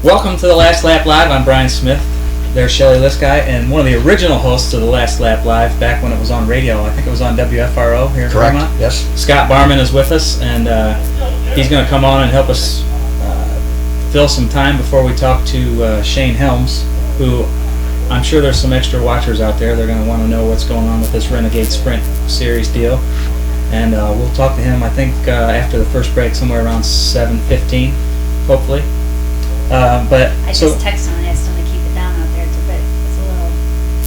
Welcome to the Last Lap Live. I'm Brian Smith. There's Shelley Lisky, and one of the original hosts of the Last Lap Live back when it was on radio. I think it was on WFRO here in Correct. Fremont. Yes. Scott Barman is with us, and he's going to come on and help us fill some time before we talk to Shane Helms, who I'm sure there's some extra watchers out there. They're going to want to know what's going on with this Renegade Sprint Series deal. And we'll talk to him, I think, after the first break, somewhere around 7:15, hopefully. But I just texted him and asked him to keep it down out there. It's a little.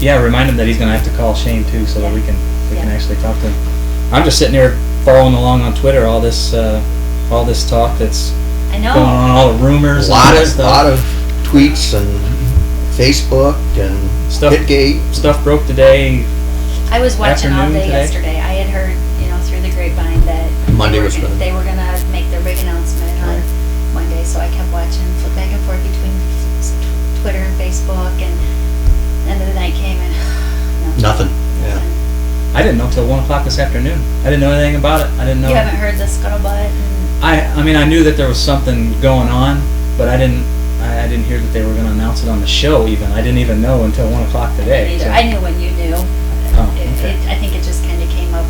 Yeah, remind him that he's going to have to call Shane too, so that we can actually talk to him. I'm just sitting here following along on Twitter all this talk that's I know. going on, all the rumors. A lot of tweets and Facebook and Stuff. Hitgate. Stuff broke today. I was watching all Afternoon day today. yesterday. I had heard, through the grapevine that Monday was good. they were gonna make their big announcement on Monday, so I kept watching, flip back and forth between Twitter and Facebook, and end of the night came and Nothing. Yeah. I didn't know till 1 o'clock this afternoon. I didn't know anything about it. I didn't know. You haven't heard the scuttlebutt? I mean, I knew that there was something going on, but I didn't hear that they were going to announce it on the show. Even I didn't even know until 1 o'clock today. Either. So. I knew when you knew. Okay. I think it just kind of came up.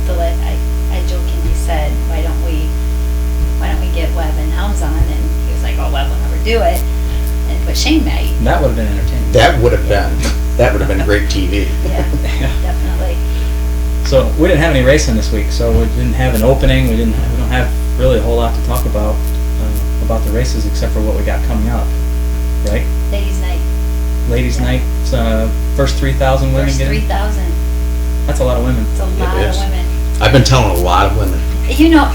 I jokingly said, why don't we get Webb and Helms on? And he was like, oh, Webb will never do it. But Shane might. That would have been entertaining. That would have been great TV. Yeah, definitely. So we didn't have any racing this week, so we didn't have an opening. We don't have really a whole lot to talk about the races except for what we got coming up, right? Ladies' night. Ladies' night. First 3,000 women First get in? 3,000. That's a lot of women. It's a lot is. of women. I've been telling a lot of women. You know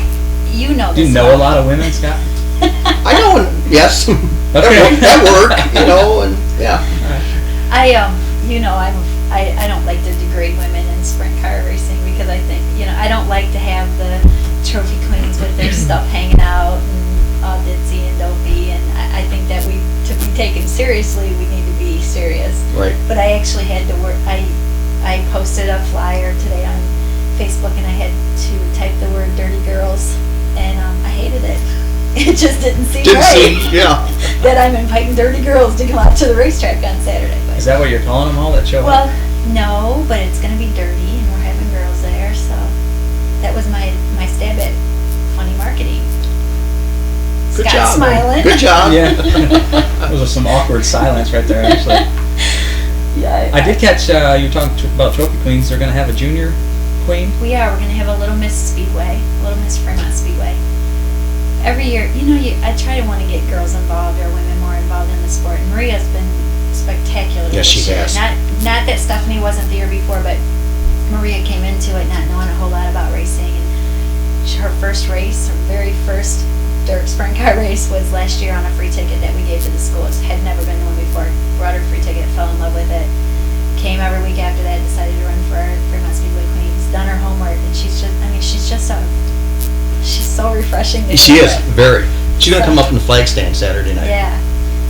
Do this. you know a lot of women, Scott? I know, yes. Okay. That work, and yeah. I don't like to degrade women in sprint car racing because I think, I don't like to have the trophy queens with their stuff hanging out and all ditzy and dopey, and I think that to be taken seriously, we need to be serious. Right. But I actually had to work, I posted a flyer today on Facebook and I had to type the word dirty girls, and I hated it. It just didn't seem right. That I'm inviting dirty girls to come out to the racetrack on Saturday. But Is that what you're calling them all that show well, up? no, but it's going to be dirty, and we're having girls there, so that was my stab at funny marketing. Good Scott's job. smiling. Good job. Yeah. There was some awkward silence right there, actually. Yeah. I did catch you were talking about trophy queens. They're going to have a junior queen. We're going to have a Little Miss Speedway, Little Miss Fremont Speedway. Every year, I try to want to get girls involved or women more involved in the sport. And Maria's been spectacular. Yes, she this year. has. Not that Stephanie wasn't the year before, but Maria came into it not knowing a whole lot about racing. And her first race, her very first dirt sprint car race, was last year on a free ticket that we gave to the schools. Had never been to one before. Brought her free ticket, fell in love with it. Came every week after that, decided to run for our Fremont Speedway Queens. Done her homework, and she's so refreshing. She is very. She's gonna come up in the flag stand Saturday night. Yeah.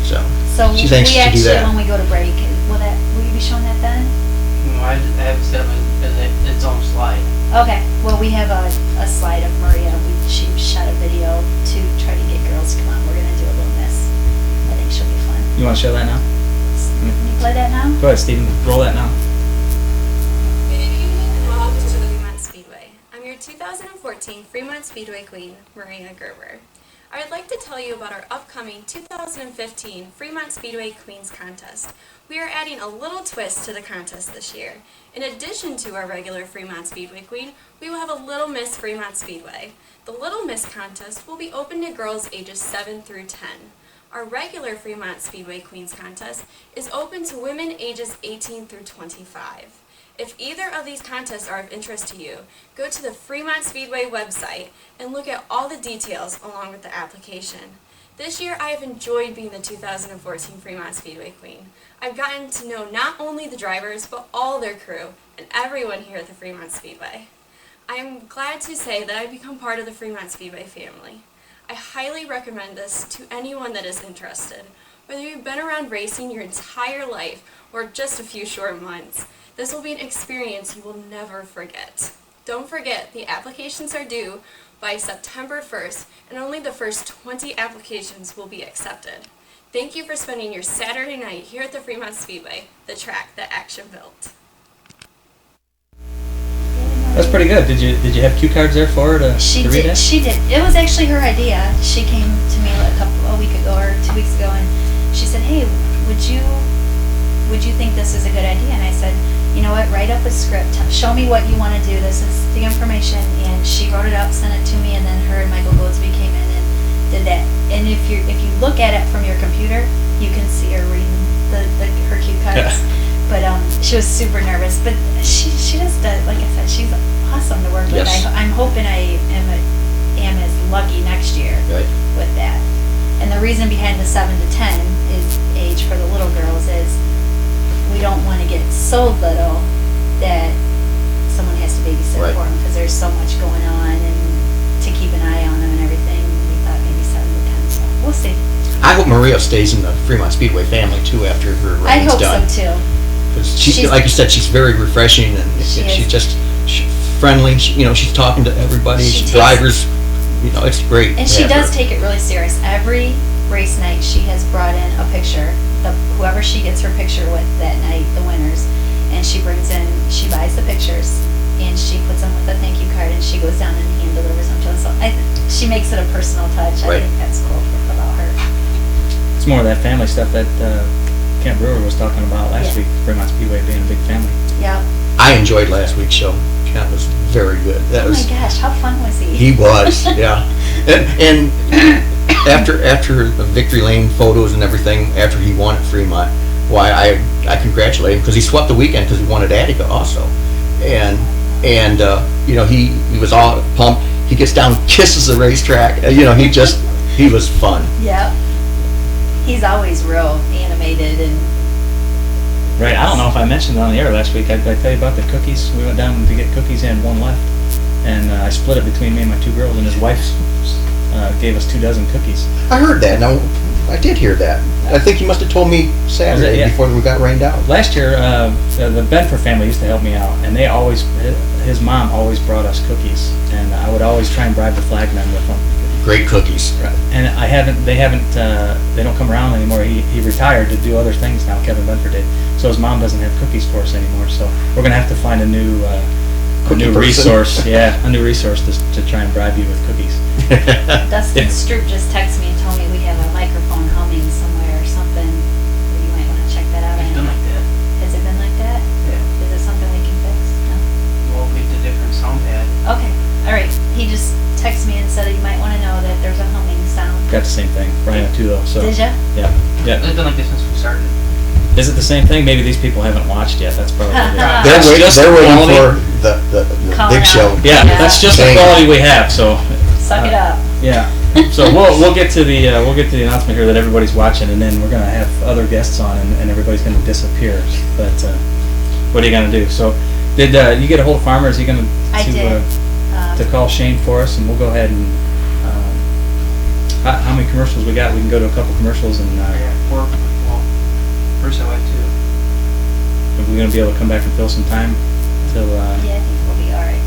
So we she's anxious to do actually, that. when we go to break, will you be showing that then? No, I have it set up as its own slide. Okay. Well, we have a slide of Maria. She shot a video to try to get girls to come on. We're gonna do a Little Miss. I think she'll be fun. You want to show that now? Can you play that now? Go ahead, Steven. Roll that now. Good evening and welcome to the Fremont Speedway. I'm your 2014 Fremont Speedway Queen, Maria Gerber. I would like to tell you about our upcoming 2015 Fremont Speedway Queens contest. We are adding a little twist to the contest this year. In addition to our regular Fremont Speedway Queen, we will have a Little Miss Fremont Speedway. The Little Miss contest will be open to girls ages 7 through 10. Our regular Fremont Speedway Queens contest is open to women ages 18 through 25. If either of these contests are of interest to you, go to the Fremont Speedway website and look at all the details along with the application. This year I have enjoyed being the 2014 Fremont Speedway Queen. I've gotten to know not only the drivers, but all their crew and everyone here at the Fremont Speedway. I am glad to say that I've become part of the Fremont Speedway family. I highly recommend this to anyone that is interested. Whether you've been around racing your entire life or just a few short months, this will be an experience you will never forget. Don't forget, the applications are due by September 1st, and only the first 20 applications will be accepted. Thank you for spending your Saturday night here at the Fremont Speedway, the track that action built. That's pretty good. Did you have cue cards there for her to read it? She did. It was actually her idea. She came to me a week ago or 2 weeks ago, and she said, "Hey, would you think this is a good idea?" And I said, "You know what? Write up a script. Show me what you want to do. This is the information." And she wrote it up, sent it to me, and then her and Michael Goldsby came in and did that. And if you look at it from your computer, you can see her reading her cue cards. But she was super nervous. But she just does, like I said, she's awesome to work with. Yes. I'm hoping I am as lucky next year Right. with that. And the reason behind the 7 to 10 is age for the little girls is we don't want to get so little that someone has to babysit Right. for them because there's so much going on and to keep an eye on them and everything. We thought maybe 7 to 10, so we'll see. I hope Maria stays in the Fremont Speedway family too after her I reign's hope done. so too. Because She's- like you said, she's very refreshing, and She she's is. just friendly. She's talking to everybody. She takes- Drivers, it's great. And to she have does her. take it really serious. Every race night, she has brought in a picture. Whoever she gets her picture with that night, the winners, and she buys the pictures, and she puts them with a thank you card, and she goes down and hand delivers them to them. So she makes it a personal touch. Right. I think that's cool about her. It's more of that family stuff that Kent Brewer was talking about last Yeah. week. Fremont Speedway being a big family. Yeah. I enjoyed last week's show. Kent was very good. That Oh was. my gosh, how fun was he? He was, yeah. And after the Victory Lane photos and everything, after he won at Fremont, why I congratulate him because he swept the weekend because he won at Attica also, and he was all pumped. He gets down, kisses the racetrack. He was fun. Yeah. He's always real animated and Right. I don't know if I mentioned it on the air last week. I tell you about the cookies. We went down to get cookies and one left, and I split it between me and my two girls. And his wife gave us 2 dozen cookies. I heard that. Now I did hear that. I think you must have told me Saturday Yeah. before we got rained out. Last year, the Benford family used to help me out, and his mom always brought us cookies, and I would always try and bribe the flagmen with them. Great cookies. And they don't come around anymore. He retired to do other things now. Kevin Benford did, so his mom doesn't have cookies for us anymore. So we're gonna have to find a new Cookie person. resource. Yeah, a new resource to try and bribe you with cookies. Dustin Stroop just texted me and told me we have a microphone humming somewhere or something. You might want to check that out. It's been like that. Has it been like that? Yeah. Is it something we can fix? No? Well, we have a different sound pad. Okay. All right. He just texted me and said that you might want to know that there's a humming sound. Got the same thing. Rhino too though. So Did ya? yeah. It's been like this since we started. Is it the same thing? Maybe these people haven't watched yet. That's probably it. They're That's just They're the waiting quality. for the Calling big out. show. Yeah, Yeah. that's just the Dang. quality we have. So Suck it up. yeah. So we'll get to the announcement here that everybody's watching, and then we're gonna have other guests on, and everybody's gonna disappear. But what are you gonna do? So did you get a hold of Farmer? Is he gonna I did. to call Shane for us, and we'll go ahead and how many commercials we got? We can go to a couple commercials, and First I went to. we're gonna be able to come back and fill some time till Yeah, I think we'll be all right.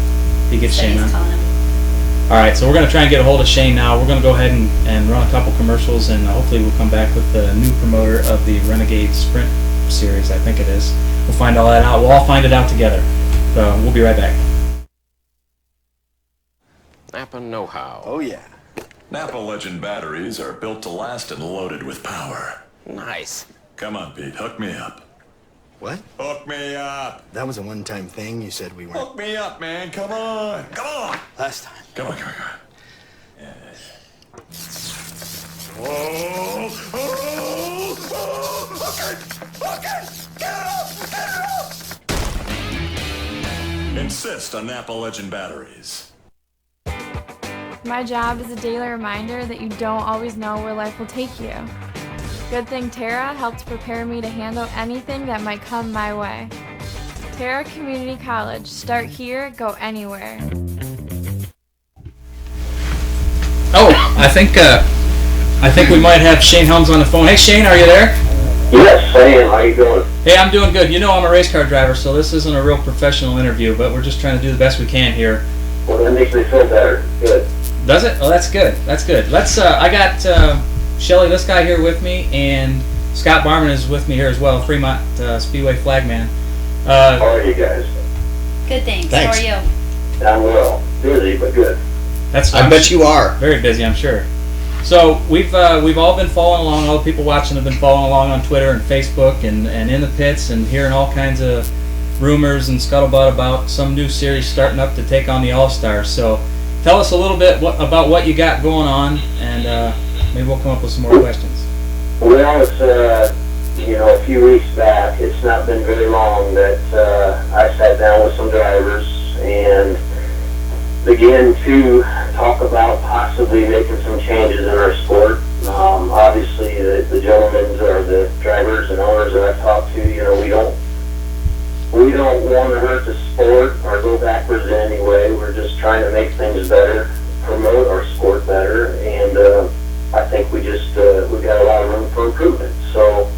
he gets Said Shane he's on. calling him. All right, so we're going to try and get a hold of Shane now. We're going to go ahead and run a couple commercials, and hopefully we'll come back with the new promoter of the Renegade Sprint Series, I think it is. We'll find all that out. We'll all find it out together. So we'll be right back. Napa know-how. Oh, yeah. Napa Legend batteries are built to last and loaded with power. Nice. Come on, Pete, hook me up. What? Hook me up! That was a one-time thing. You said we weren't. Hook me up, man, come on! Come on! Last time. Come on, come on, come on. Whoa! Oh! Oh! Hook it! Get it up! Insist on Napa Legend batteries. My job is a daily reminder that you don't always know where life will take you. Good thing Tara helped prepare me to handle anything that might come my way. Tara Community College. Start here, go anywhere. Oh, I think we might have Shane Helms on the phone. Hey, Shane, are you there? Yes, I am. How you doing? Hey, I'm doing good. You know I'm a race car driver, so this isn't a real professional interview, but we're just trying to do the best we can here. Well, that makes me feel better. Good. Does it? Oh, that's good. That's good. Let's. I got Shelly, this guy here with me, and Scott Barman is with me here as well, Fremont Speedway flagman. How are you guys? Good, thanks. Thanks. How are you? I'm well. Busy, but good. I bet you are. Very busy, I'm sure. So we've all been following along. All the people watching have been following along on Twitter and Facebook and in the pits and hearing all kinds of rumors and scuttlebutt about some new series starting up to take on the All-Stars. So tell us a little bit about what you got going on, and maybe we'll come up with some more questions. Well, it's a few weeks back. It's not been very long that I sat down with some drivers and began to talk about possibly making some changes in our sport. Obviously, the gentlemen or the drivers and owners that I've talked to, we don't want to hurt the sport or go backwards in any way. We're just trying to make things better, promote our sport better, and I think we've got a lot of room for improvement. So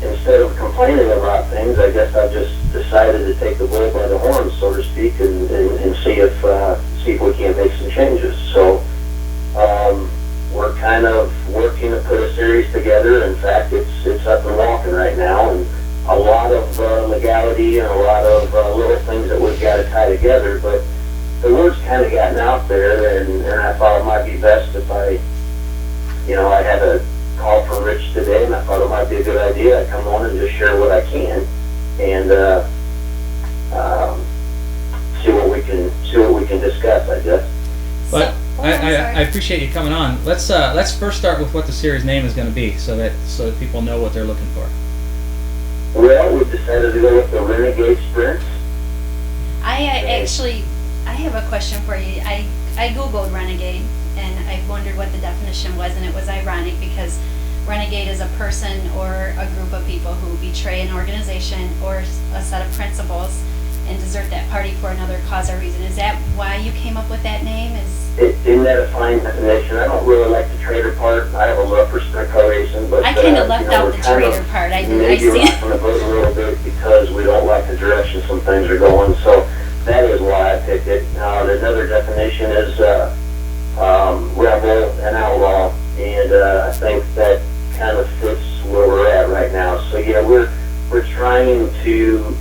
instead of complaining about things, I guess I've just decided to take the bull by the horns, so to speak, and see if we can't make some changes. So we're kind of working to put a series together. In fact, it's up and walking right now, and a lot of legality and a lot of little things that we've got to tie together. But the word's kind of gotten out there, and I thought it might be best if I had a call from Rich today, and I thought it might be a good idea. I come on and just share what I can, and see what we can discuss, I guess. But I appreciate you coming on. Let's first start with what the series name is going to be, so that people know what they're looking for. Well, we decided to go with the Renegade Sprints. I have a question for you. I Googled Renegade, and I wondered what the definition was, and it was ironic because renegade is a person or a group of people who betray an organization or a set of principles and desert that party for another cause or reason. Is that why you came up with that name? Isn't that a fine definition? I don't really like the traitor part. I have a love for sprint car racing, but I kind of left out the traitor part. I maybe see. rocking the boat a little bit because we don't like the direction some things are going. So that is why I picked it. Another definition is rebel and outlaw, and I think that kind of fits where we're at right now. So yeah, we're trying to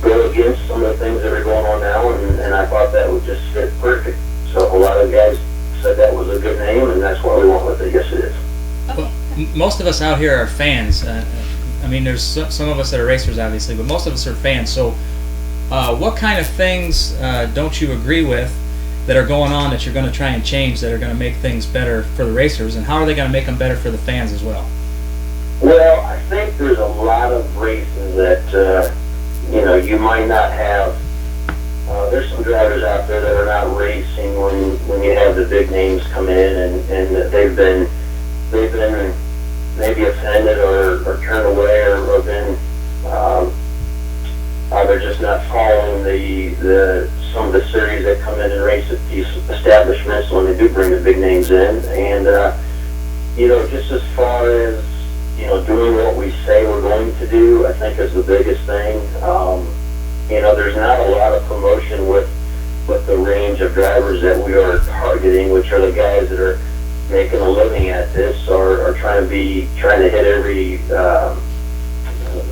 go against some of the things that are going on now, and I thought that would just fit perfect. So a lot of guys said that was a good name, and that's why we went with it. Yes, it is. Okay. Well, most of us out here are fans. I mean, there's some of us that are racers, obviously, but most of us are fans. So what kind of things don't you agree with that are going on that you're going to try and change that are going to make things better for the racers, and how are they going to make them better for the fans as well? Well, I think there's a lot of races that you might not have. There's some drivers out there that are not racing when you have the big names come in, and they've been maybe offended or turned away or been they're just not following some of the series that come in and race at these establishments when they do bring the big names in. And just as far as doing what we say we're going to do, I think is the biggest thing. There's not a lot of promotion with the range of drivers that we are targeting, which are the guys that are making a living at this or trying to hit every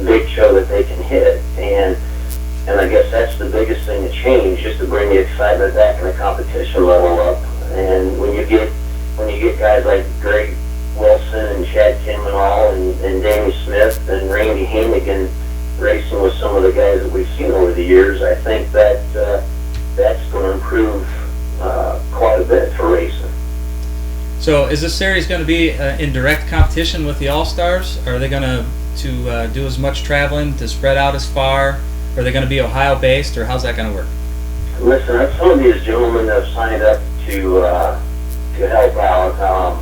big show that they can hit. And I guess that's the biggest thing to change, just to bring the excitement back and the competition level up. And when you get guys like Greg Wilson and Chad Kinmanall and Danny Smith and Randy Hannigan racing with some of the guys that we've seen over the years, I think that that's going to improve quite a bit for racing. So is this series going to be in direct competition with the All-Stars? Are they going to do as much traveling, to spread out as far? Are they going to be Ohio-based, or how's that going to work? Listen, some of these gentlemen that have signed up to help out,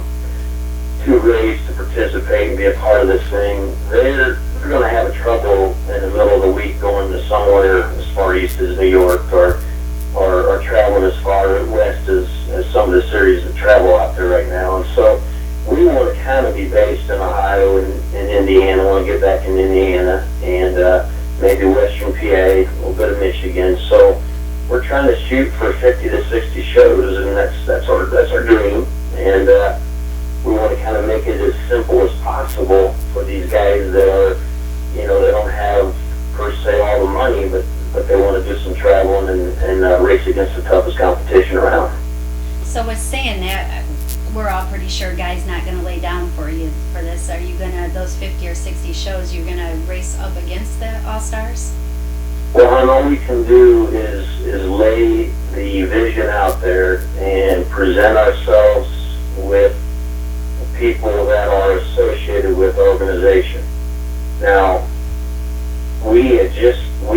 to race, to participate, and be a part of this thing, they're going to have trouble in the middle of the week going to somewhere as far east as New York or traveling as far west as some of the series that travel out there right now. And so we want to kind of be based in Ohio and Indiana. We want to get back in Indiana and maybe Western PA, a little bit of Michigan. So we're trying to shoot for 50 to 60 shows, and that's our dream. And we want to kind of make it as simple as possible for these guys that are, they don't have per se all the money, but they want to do some traveling and race against the toughest competition around. So with saying that, we're all pretty sure Guy's not gonna lay down for you for this. Are you gonna, those 50 or 60 shows, you're gonna race up against the All-Stars? Well, hon, all we can do is lay the vision out there and present ourselves with people that are associated with the organization. Now, we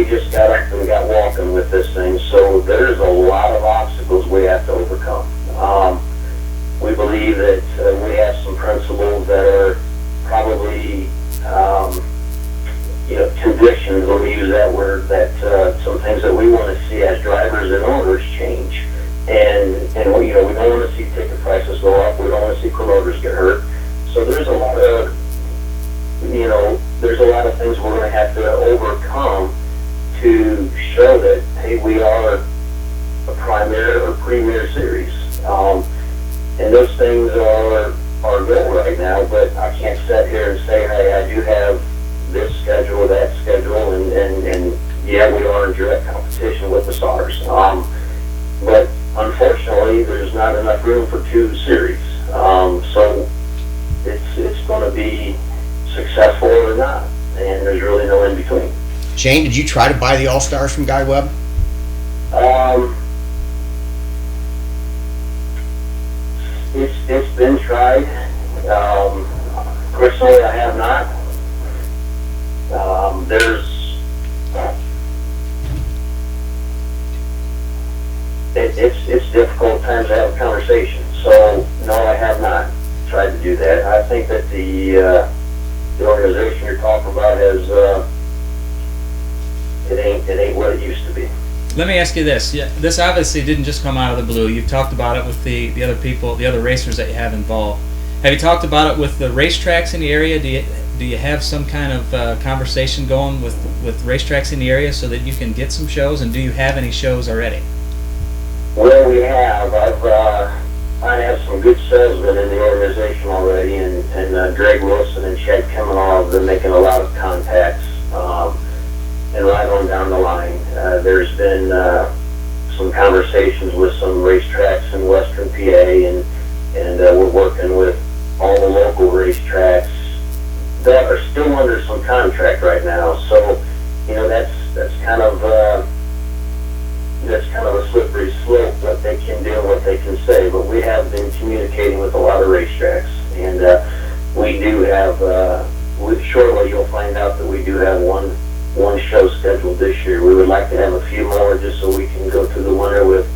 just got up and got walking with this thing, so there's a lot of obstacles we have to overcome. We believe that we have some principles that are probably, conditions, let me use that word, that some things that we want to see as drivers and owners change. And we don't want to see ticket prices go up. We don't want to see promoters get hurt. So there's a lot of, there's a lot of things we're going to have to overcome to show that, hey, we are a premier series. And those things are good right now, but I can't sit here and say, hey, I do have this schedule, that schedule, and yeah, we are in direct competition with the Stars. But unfortunately, there's not enough room for two series. So it's going to be successful or not, and there's really no in between. Shane, did you try to buy the All-Stars from Guy Webb? It's been tried. Personally, I have not. It's difficult at times to have a conversation. So no, I have not tried to do that. I think that the organization you're talking about has it ain't what it used to be. Let me ask you this. Yeah, this obviously didn't just come out of the blue. You've talked about it with the other people, the other racers that you have involved. Have you talked about it with the racetracks in the area? Do you have some kind of conversation going with racetracks in the area so that you can get some shows? And do you have any shows already? Well, we have. I have some good salesmen in the organization already, and Greg Wilson and Chad Kemenov, they're making a lot of contacts. And right on down the line, there's been some conversations with some racetracks in Western PA, and we're working with all the local racetracks that are still under some contract right now. So, that's kind of a slippery slope, what they can do and what they can say. But we have been communicating with a lot of racetracks, and we do have. Shortly, you'll find out that we do have one show scheduled this year. We would like to have a few more just so we can go through the winter with,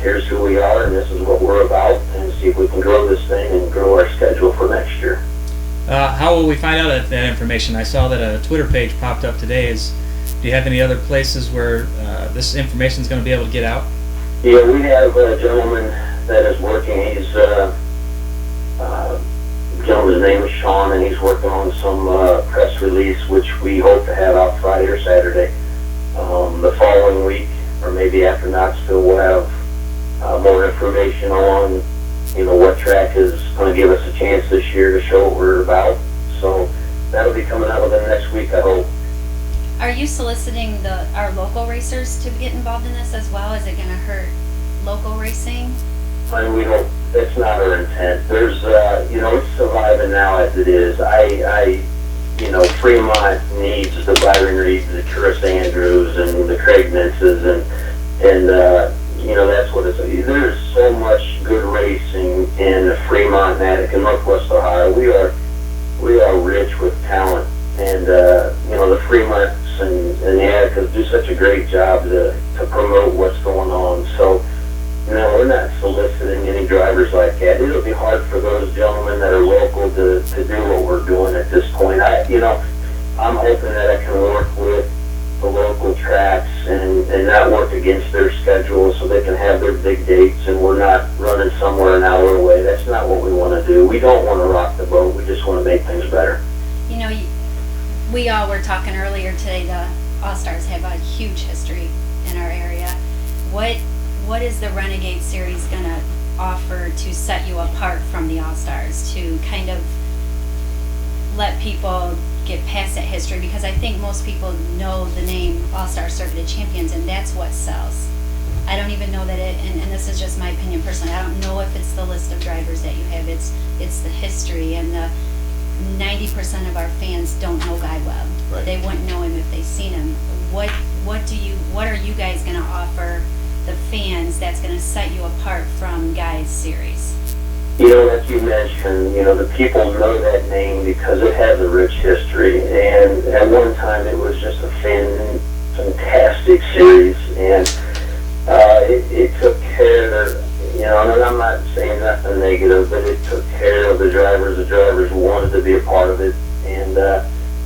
here's who we are and this is what we're about, and see if we can grow this thing and grow our schedule for next year. How will we find out that information? I saw that a Twitter page popped up today. Do you have any other places where this information is going to be able to get out? Yeah, we have a gentleman that is working. He's gentleman's name is Sean, and he's working on some press release, which we hope to have out Friday or Saturday. The following week, or maybe after Knoxville, we'll have more information on, what track is going to give us a chance this year to show what we're about. So that'll be coming out within the next week, I hope. Are you soliciting our local racers to get involved in this as well? Is it going to hurt local racing? And we hope that's not our intent. There's, it's surviving now as it is. Fremont needs the Byron Reeds, the Chris Andrews, and the Craig Minces, and that's what it's. There's so much good racing in Fremont, Natick, and Northwest Ohio. We are rich with talent, and the Fremonts and the Atticas do such a great job to promote what's going on. So, we're not soliciting any drivers like that. It'll be hard for those gentlemen that are local to do what we're doing at this point. I'm hoping that I can work with the local tracks and not work against their schedule so they can have their big dates and we're not running somewhere an hour away. That's not what we want to do. We don't want to rock the boat. We just want to make things better. We all were talking earlier today, the All-Stars have a huge history in our area. What is the Renegade Series going to offer to set you apart from the All-Stars, to kind of let people get past that history, because I think most people know the name All-Star Circuit of Champions, and that's what sells. I don't even know that it, and this is just my opinion personally, I don't know if it's the list of drivers that you have, it's the history, and the 90% of our fans don't know Guy Webb. Right. They wouldn't know him if they seen him. What are you guys gonna offer the fans that's gonna set you apart from Guy's series? You know, like you mentioned, you know, the people know that name because it has a rich history, and at one time it was just a fantastic series, and it took care, you know, and I'm not saying nothing negative, but it took care of the drivers. The drivers wanted to be a part of it, and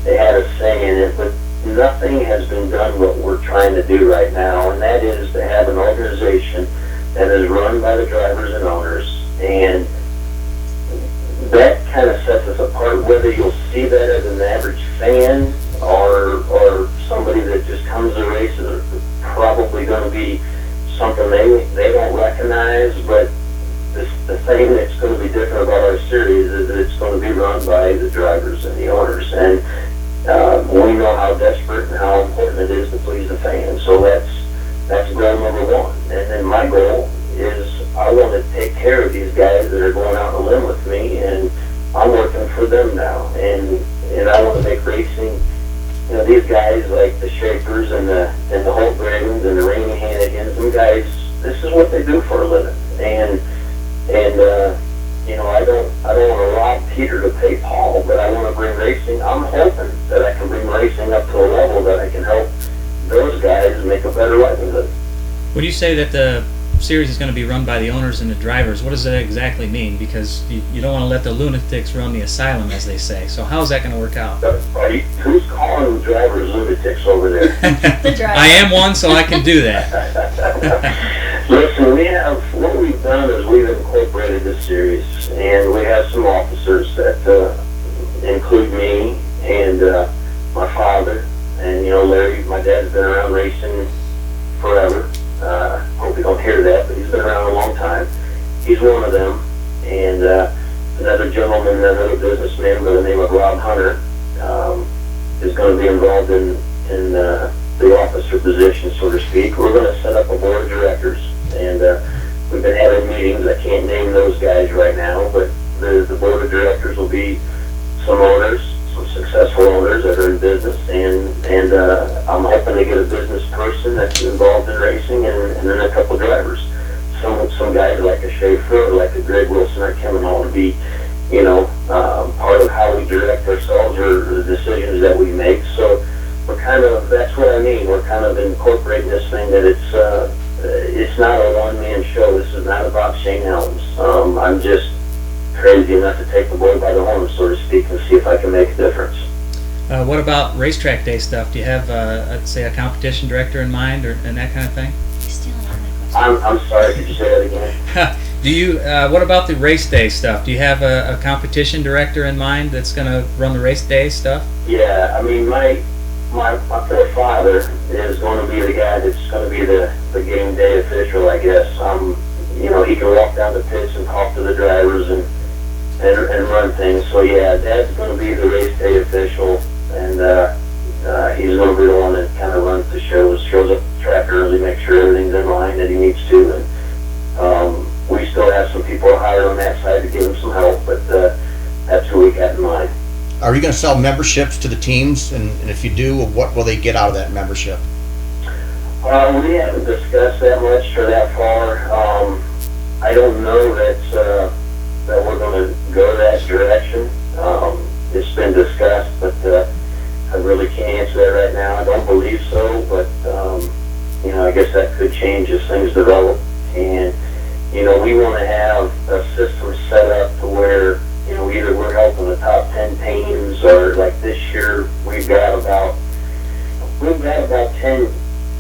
they had a say in it, but nothing has been done what we're trying to do right now, and that is to have an organization that is run by the drivers and owners, and that kind of sets us apart. Whether you'll see that as an average fan or somebody that just comes to races, are probably going to be something they don't recognize, but the thing that's going to be different about our series is that it's going to be run by the drivers and the owners, and we know how desperate and how important it is to please the fans. So that's goal number one. And then my goal is I want to take care of these guys that are going out on a limb with me, and I'm working for them now. And I want to make racing, you know, these guys like the Shapers and the Holtgrens and the Rainey Hannigans, them guys, this is what they do for a living. And you know, I don't want to rob Peter to pay Paul, but I want to bring racing. I'm hoping that I can bring racing up to a level that I can help those guys make a better livelihood. When you say that the series is going to be run by the owners and the drivers, what does that exactly mean? Because you don't want to let the lunatics run the asylum, as they say. So how's that going to work out? Who's calling the drivers lunatics over there? The drivers. I am one, so I can do that. Listen, what we've done is we've incorporated this series, and we have some officers that include me and my father, and you know, Larry, my dad's been around racing forever. Hope you don't hear that, but he's been around a long time. He's one of them, and another gentleman, another businessman by the name of Rob Hunter, is going to be involved in the officer position, so to speak. We're going to set up a board of directors, and we've been having meetings. I can't name those guys right now, but the board of directors will be some owners, some successful owners that are in business, and I'm hoping to get a business person that's involved in racing, and then a couple drivers. Some guys like a Schaefer or like a Greg Wilson are coming on to be, you know, part of how we direct ourselves or the decisions that we make. So we're kind of, that's what I mean. We're kind of incorporating this thing that it's not a one-man show. This is not about Shane Helms. I'm just crazy enough to take the bull by the horns, so to speak, and see if I can make a difference. What about racetrack day stuff? Do you have, say, a competition director in mind, and that kind of thing? You're stealing all my questions. I'm sorry, could you say that again? Do you? What about the race day stuff? Do you have a competition director in mind that's going to run the race day stuff? Yeah, I mean, my poor father is going to be the guy that's going to be the game day official, I guess. You know, he can walk down the pits and talk to the drivers and run things. So yeah, Dad's going to be the race day official, and he's going to be the one that kind of runs the shows up the track early, make sure everything's in line that he needs to, and we still have some people hired on that side to give him some help, but that's who we got in mind. Are you going to sell memberships to the teams? And if you do, what will they get out of that membership? We haven't discussed that much or that far. I don't know that we're going to go that direction. It's been discussed, but I really can't answer that right now. I don't believe so, but you know, I guess that could change as things develop. And you know, we want to have a system set up to where, you know, either we're helping the top 10 teams, or like this year we've got about 10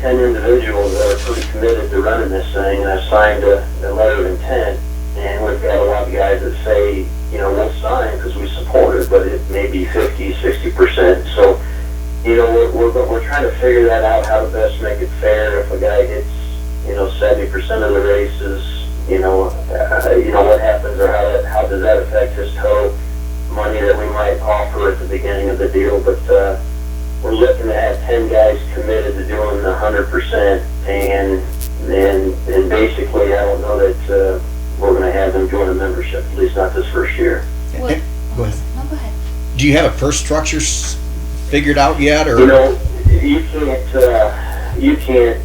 individuals that are pretty committed to running this thing, and I've signed a letter of intent, and we've got a lot of guys that say, you know, we'll sign because we support it, but it may be 50, 60%. So, you know, we're trying to figure that out, how to best make it fair. If a guy gets, you know, 70% of the races, you know what happens, or how does that affect his toe? money that we might offer at the beginning of the deal, but we're looking to have 10 guys committed to doing 100%, and basically I don't know that we're going to have them join a membership, at least not this first year. Well, Go ahead. No, go ahead. Do you have a purse structure figured out yet, or? You know, you can't,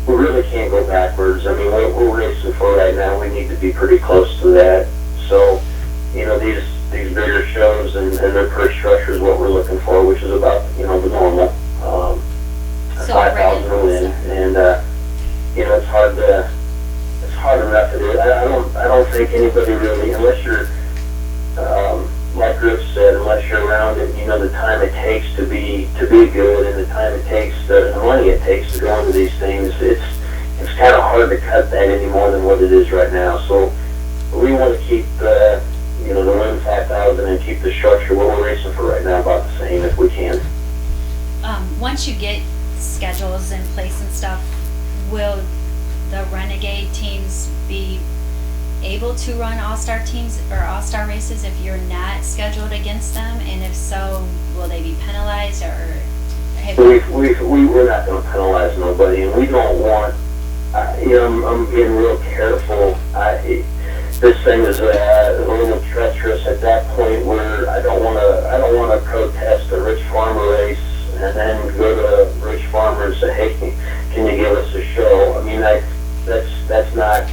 we really can't go backwards. I mean, what we're racing for right now, we need to be pretty close to that. So, you know, these bigger shows and their purse structure is what we're looking for, which is about, you know, the normal, So 5,000 a win. And, you know, it's hard enough to do. I don't think anybody really, unless you're, like Griff said, unless you're around it, you know, the time it takes to be good, and the time it takes, the money it takes to go into these things, it's kind of hard to cut that any more than what it is right now. So we want to keep, you know, the win 5,000 and keep the structure what we're racing for right now about the same if we can. Once you get schedules in place and stuff, will the Renegade teams be able to run all-star teams or all-star races if you're not scheduled against them? And if so, will they be penalized, or we're not going to penalize nobody, and we don't want, you know, I'm being real careful. This thing is a little treacherous at that point where I don't want to protest a Rich Farmer race and then go to Rich Farmer and say, hey, can you give us a show? I mean, that's not,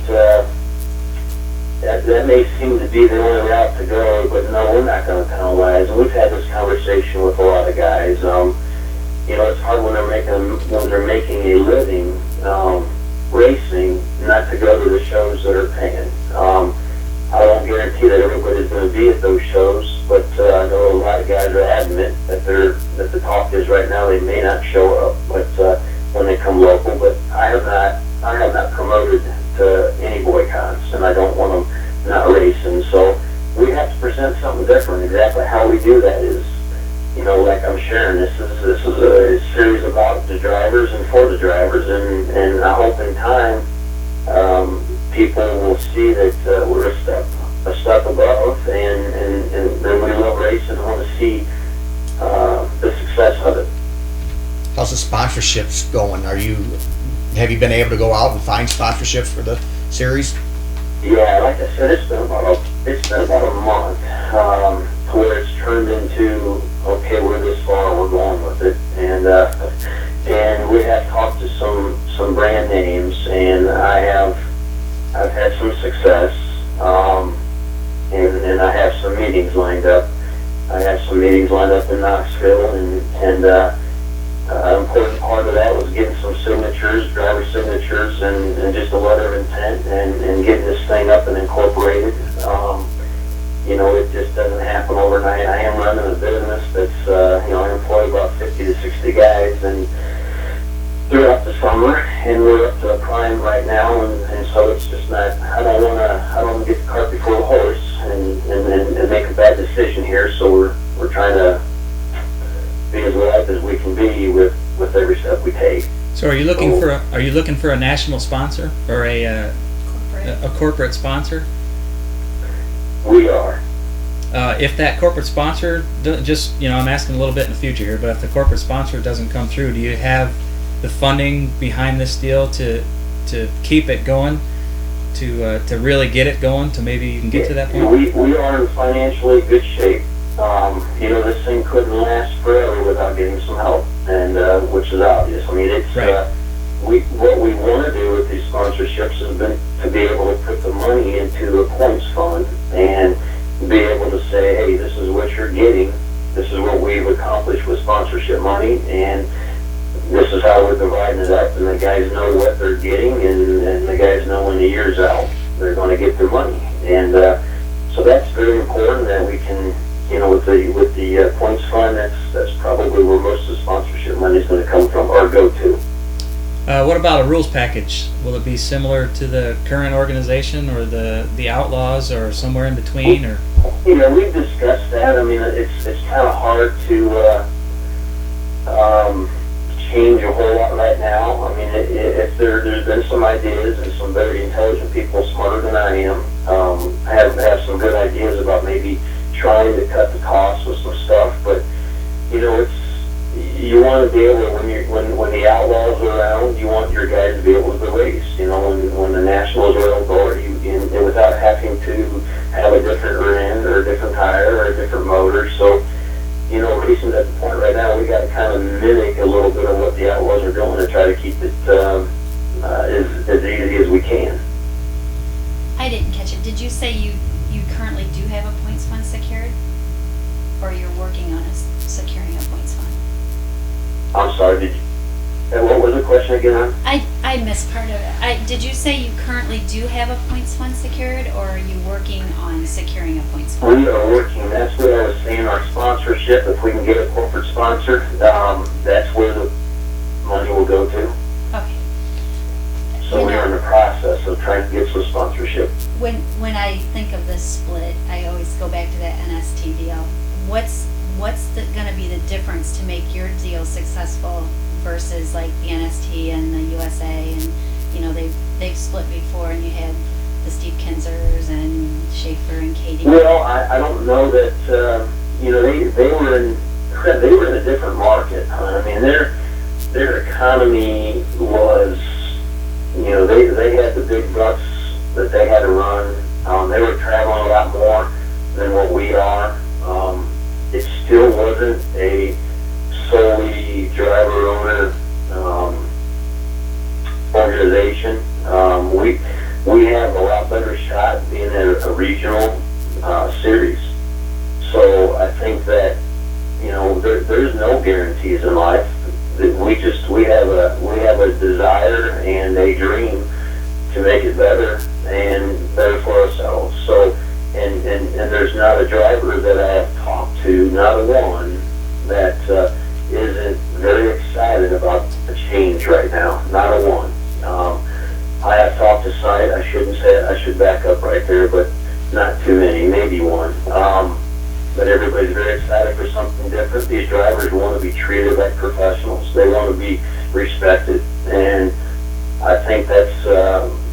that may seem to be the only route to go, but no, we're not going to penalize. And we've had this conversation with a lot of guys. You know, it's hard when they're making a living racing not to go to the shows that are paying. I won't guarantee that everybody's going to be at those shows, but I know a lot of guys are adamant that the talk is right now they may not show up, but when they come local. But I have not promoted to any boycotts, and I don't want them not racing. So we have to present something different. Exactly how we do that is, you know, like I'm sharing, this is a series about the drivers and for the drivers, and I hope in time people will see that we're a step above, and then we love racing and want to see the success of it. How's the sponsorships going? Have you been able to go out and find sponsorships for the series? Yeah, like I said, it's been about a month to where it's turned into, okay, we're this far, we're going with it, and we have talked to some brand names, and I've had some success, and I have some meetings lined up. I have some meetings lined up in Knoxville, and an important part of that was getting some signatures, driver signatures, and just a letter of intent, and getting this thing up and incorporated. You know, it just doesn't happen overnight. I am running a business that's, you know, I employ about 50 to 60 guys, and throughout the summer, and we're up to a prime right now, and so it's just not, I don't want to get the cart before the horse and make a bad decision here, so we're trying to be as live as we can be with every step we take. So are you looking for a national sponsor or a corporate sponsor? We are. If that corporate sponsor, just, you know, I'm asking a little bit in the future here, but if the corporate sponsor doesn't come through, do you have the funding behind this deal to keep it going, to really get it going, to maybe even get to that point? We are in financially good shape. You know, this thing couldn't last forever without getting some help, and which is obvious. I mean, it's right. What we want to do with these sponsorships has been to be able to put the money into a points fund and be able to say, hey, this is what you're getting. This is what we've accomplished with sponsorship money, and this is how we're dividing it up. And the guys know what they're getting, and the guys know when the year's out, they're going to get their money. And so that's very important that we can, you know, with the points fund, that's probably where most of the sponsorship money is going to come from or go to. What about a rules package? Will it be similar to the current organization, or the Outlaws, or somewhere in between? Or you know, we've discussed that. I mean, it's kind of hard to change a whole lot right now. I mean, if there's been some ideas, and some very intelligent people, smarter than I am, have some good ideas about maybe trying to cut the costs with some stuff, but you know, you want to be able to, when the Outlaws are around, you want your guys to be able to race. You know, when the Nationals are outdoor, and without having to have a different rear end or a different tire or a different motor. So, you know, racing's at the point right now we got to kind of mimic a little bit of what the Outlaws are doing to try to keep it as easy as we can. I didn't catch it. Did you say you currently do have a points fund secured? Or you're working on securing a points fund? I'm sorry, what was the question again, hon? I missed part of it. Did you say you currently do have a points fund secured, or are you working on securing a points fund? We are working. That's what I was saying, our sponsorship. If we can get a corporate sponsor, that's where the money will go to. Okay. So we're in the process of trying to get some sponsorship. When I think of this split, I always go back to that NST deal. What's going to be the difference to make your deal successful versus like the NST and the USA, and you know they've split before, and you had the Steve Kinzers and Schaefer and Katie. Well, I don't know that you know they were in a different market. I mean their economy was, you know, they had the big bucks that they had to run. They were traveling a lot more than what we are. It still wasn't a solely driver-owner organization. We have a lot better shot being a regional series. So I think that, you know, there's no guarantees in life. We have a desire and a dream to make it better and better for ourselves. So. And there's not a driver that I have talked to, not a one, that isn't very excited about the change right now. Not a one. I have talked to sight. I shouldn't say it. I should back up right there, but not too many. Maybe one. But everybody's very excited for something different. These drivers want to be treated like professionals. They want to be respected, and I think that's.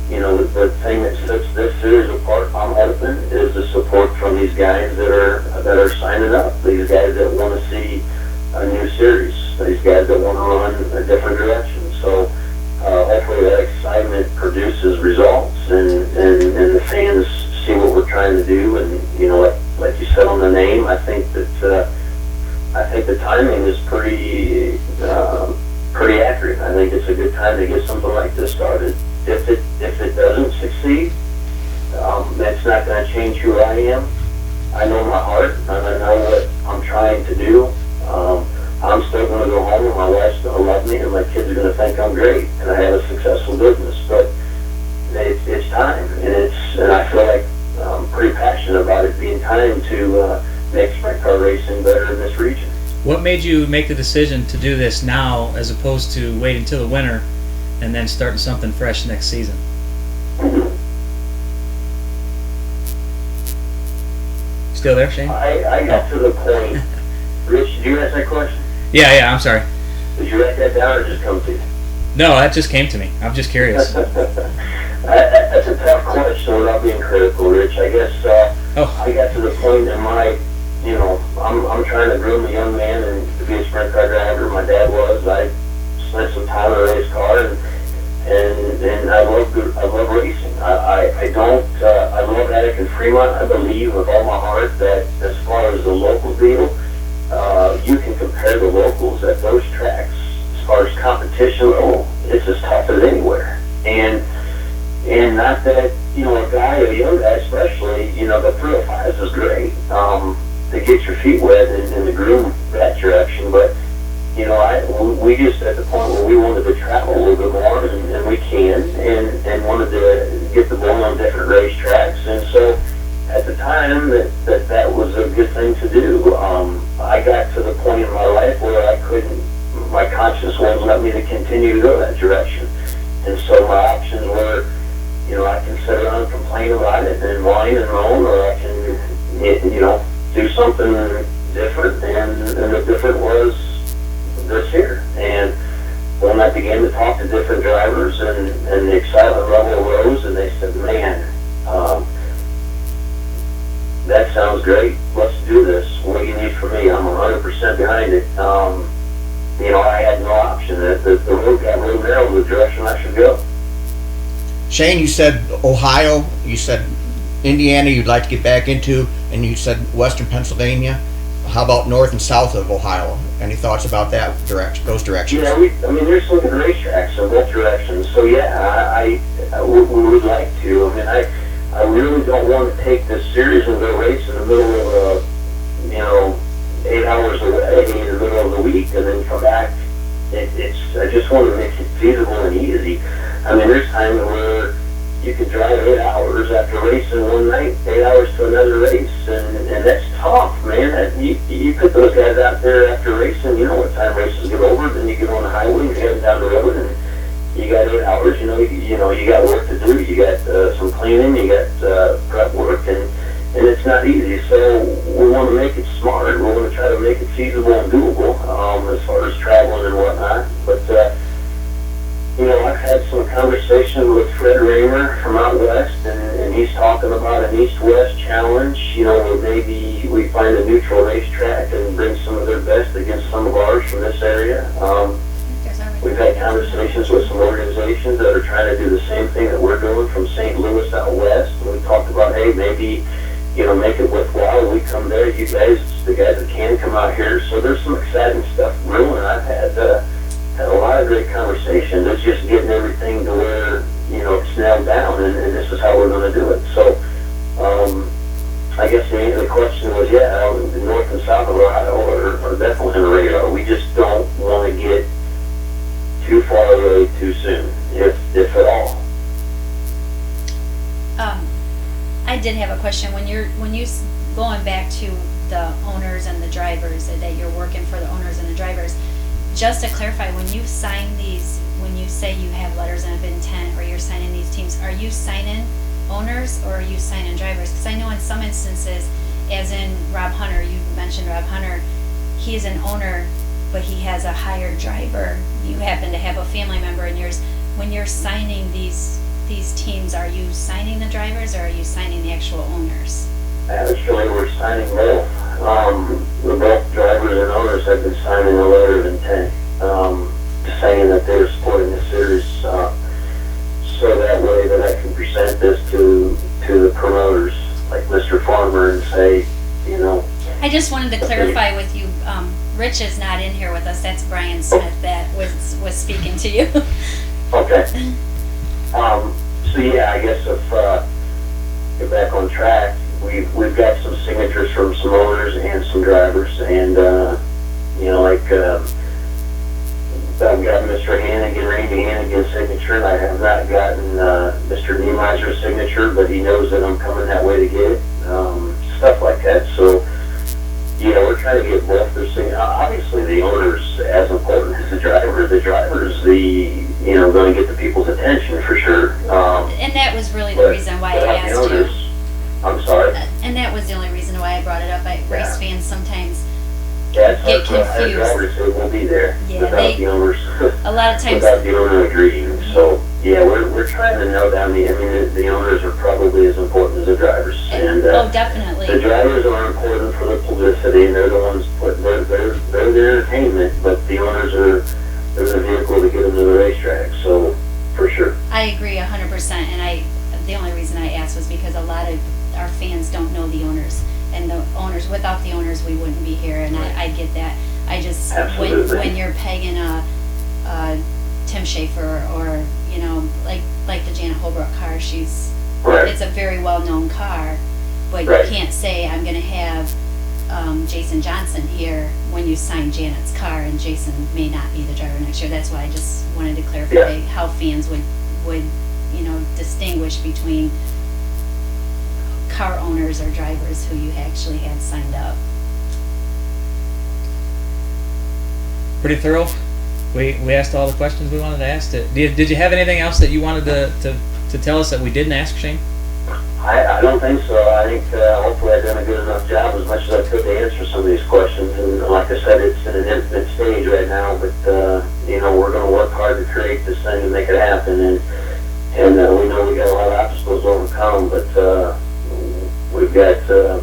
You know, the thing that sets this series apart, I'm hoping, is the support from these guys that are signing up. These guys that want to see a new series. These guys that want to run a different direction. So hopefully that excitement produces results, and the fans see what we're trying to do. And you know, like you said on the name, I think that the timing is pretty accurate. I think it's a good time to get something like this started. If it doesn't succeed, that's not going to change who I am. I know my heart, and I know what I'm trying to do. I'm still going to go home, and my wife's going to love me, and my kids are going to think I'm great, and I have a successful business. But it's time, and I feel like I'm pretty passionate about it being time to make sprint car racing better in this region. What made you make the decision to do this now, as opposed to wait until the winter and then starting something fresh next season? Still there, Shane? I got to the point. Rich, did you ask that question? Yeah, I'm sorry. Did you write that down or just come to you? No, that just came to me. I'm just curious. That's a tough question without being critical, Rich. I guess I got to the point in my, you know, I'm trying to groom a young man and to be a sprint car driver. My dad was. I spent some time in a race car, and I love racing. I love Attic and Fremont. I believe with all my heart that as far as the local deal, you can compare the locals at those tracks as far as competition. It's as tough as anywhere. And not that, you know, a young guy especially, you know, the 305s is great to get your feet wet and to groom that direction, but you know, we just at the point where we wanted to travel a little bit more, and we can, and wanted to get the ball on different racetracks. And so at the time that was a good thing to do. I got to the point in my life where I couldn't, my conscience wouldn't let me to continue to go that direction. And so my options were, you know, I can sit around and complain about it and whine and moan, or I can, you know, do something different. And the different was this here. And when I began to talk to different drivers, and the excitement level rose, and they said, man, that sounds great. Let's do this. What do you need from me? I'm 100% behind it. You know, I had no option. The road got real narrow the direction I should go. Shane, you said Ohio, you said Indiana you'd like to get back into, and you said Western Pennsylvania. How about north and south of Ohio? Any thoughts about that direction, those directions? Yeah, I mean, there's some good racetracks in both directions. So yeah, we would like to. I mean, I really don't want to take this series and go race in the middle of a, you know, 8 hours away in the middle of the week and then come back. I just want to make it feasible and easy. I mean, there's times where you could drive 8 hours after racing one night, 8 hours to another race, and that's tough, man. You put those guys out there after racing, you know what time races get over, then you get on the highway, you're heading down the road, and you got 8 hours, you know, you got work to do, you got some cleaning, you got prep work, and it's not easy. So we want to make it smart. We want to try to make it feasible and doable as far as traveling and whatnot. But you know, I've had some conversation with Fred Raymer from out west, and he's talking about an east-west challenge. You know, where maybe we find a neutral racetrack and bring some of their best against some of ours from this area. We've had conversations with some organizations that are trying to do the same thing that we're doing from St. Louis out west. And we talked about, hey, maybe, you know, make it worthwhile. We come there, you guys, the guys that can come out here. So there's some exciting stuff brewing. I've had a lot of great conversations. It's just getting everything to where, you know, it's nailed down, and this is how we're going to do it. So I guess the question was, yeah, the north and south of Ohio are definitely on the radar. We just don't want to get too far away too soon, if at all. I did have a question. When you going back to the owners and the drivers, that you're working for the owners and the drivers, just to clarify, when you sign these, when you say you have letters of intent or you're signing these teams, are you signing owners or are you signing drivers? Because I know in some instances, as in Rob Hunter, you mentioned Rob Hunter, he is an owner, but he has a hired driver. You happen to have a family member in yours. When you're signing these teams, are you signing the drivers or are you signing the actual owners? Actually, we're signing both. Both drivers and owners have been signing a letter of intent, saying that they're supporting the series, so that way that I can present this to the promoters, like Mr. Farmer, and say, you know. I just wanted to clarify with you. Rich is not in here with us. That's Brian Smith that was speaking to you. Okay. So yeah, I guess if get back on track, we've got some signatures from some owners and some drivers, and you know, like I've got Mr. Hannigan, Randy Hannigan's signature, and I have not gotten Mr. Niemeiser's signature, but he knows that I'm coming that way to get it. Stuff like that. So yeah, we're trying to get both their signatures. Obviously, the owner's as important as the driver. The driver's going to get the people's attention for sure. And that was really the reason why I asked you. I'm sorry. And that was the only reason why I brought it up. Race fans sometimes get confused. Our drivers say we'll be there without the owners. A lot of times without the owner agreeing. So yeah, we're trying to nail down the owners are probably as important as the drivers. And oh, definitely. The drivers are important for the publicity, and they're the ones they're the entertainment, but the owners are the vehicle to get them to the racetrack. So for sure. I agree 100%, and the only reason I asked was because a lot of our fans don't know the owners, and the owners, without the owners we wouldn't be here, and I get that. I just, when you're pegging a Tim Schaefer or, you know, like the Janet Holbrook car, it's a very well-known car, but you can't say I'm going to have Jason Johnson here when you sign Janet's car, and Jason may not be the driver next year. That's why I just wanted to clarify how fans would you know, distinguish between car owners or drivers who you actually had signed up. Pretty thorough. We asked all the questions we wanted to ask. Did you have anything else that you wanted to tell us that we didn't ask, Shane? I don't think so. I think hopefully I've done a good enough job as much as I could to answer some of these questions. And like I said, it's in an infant stage right now, but you know, we're going to work hard to create this thing and make it happen. And we know we got a lot of obstacles to overcome, but we've got a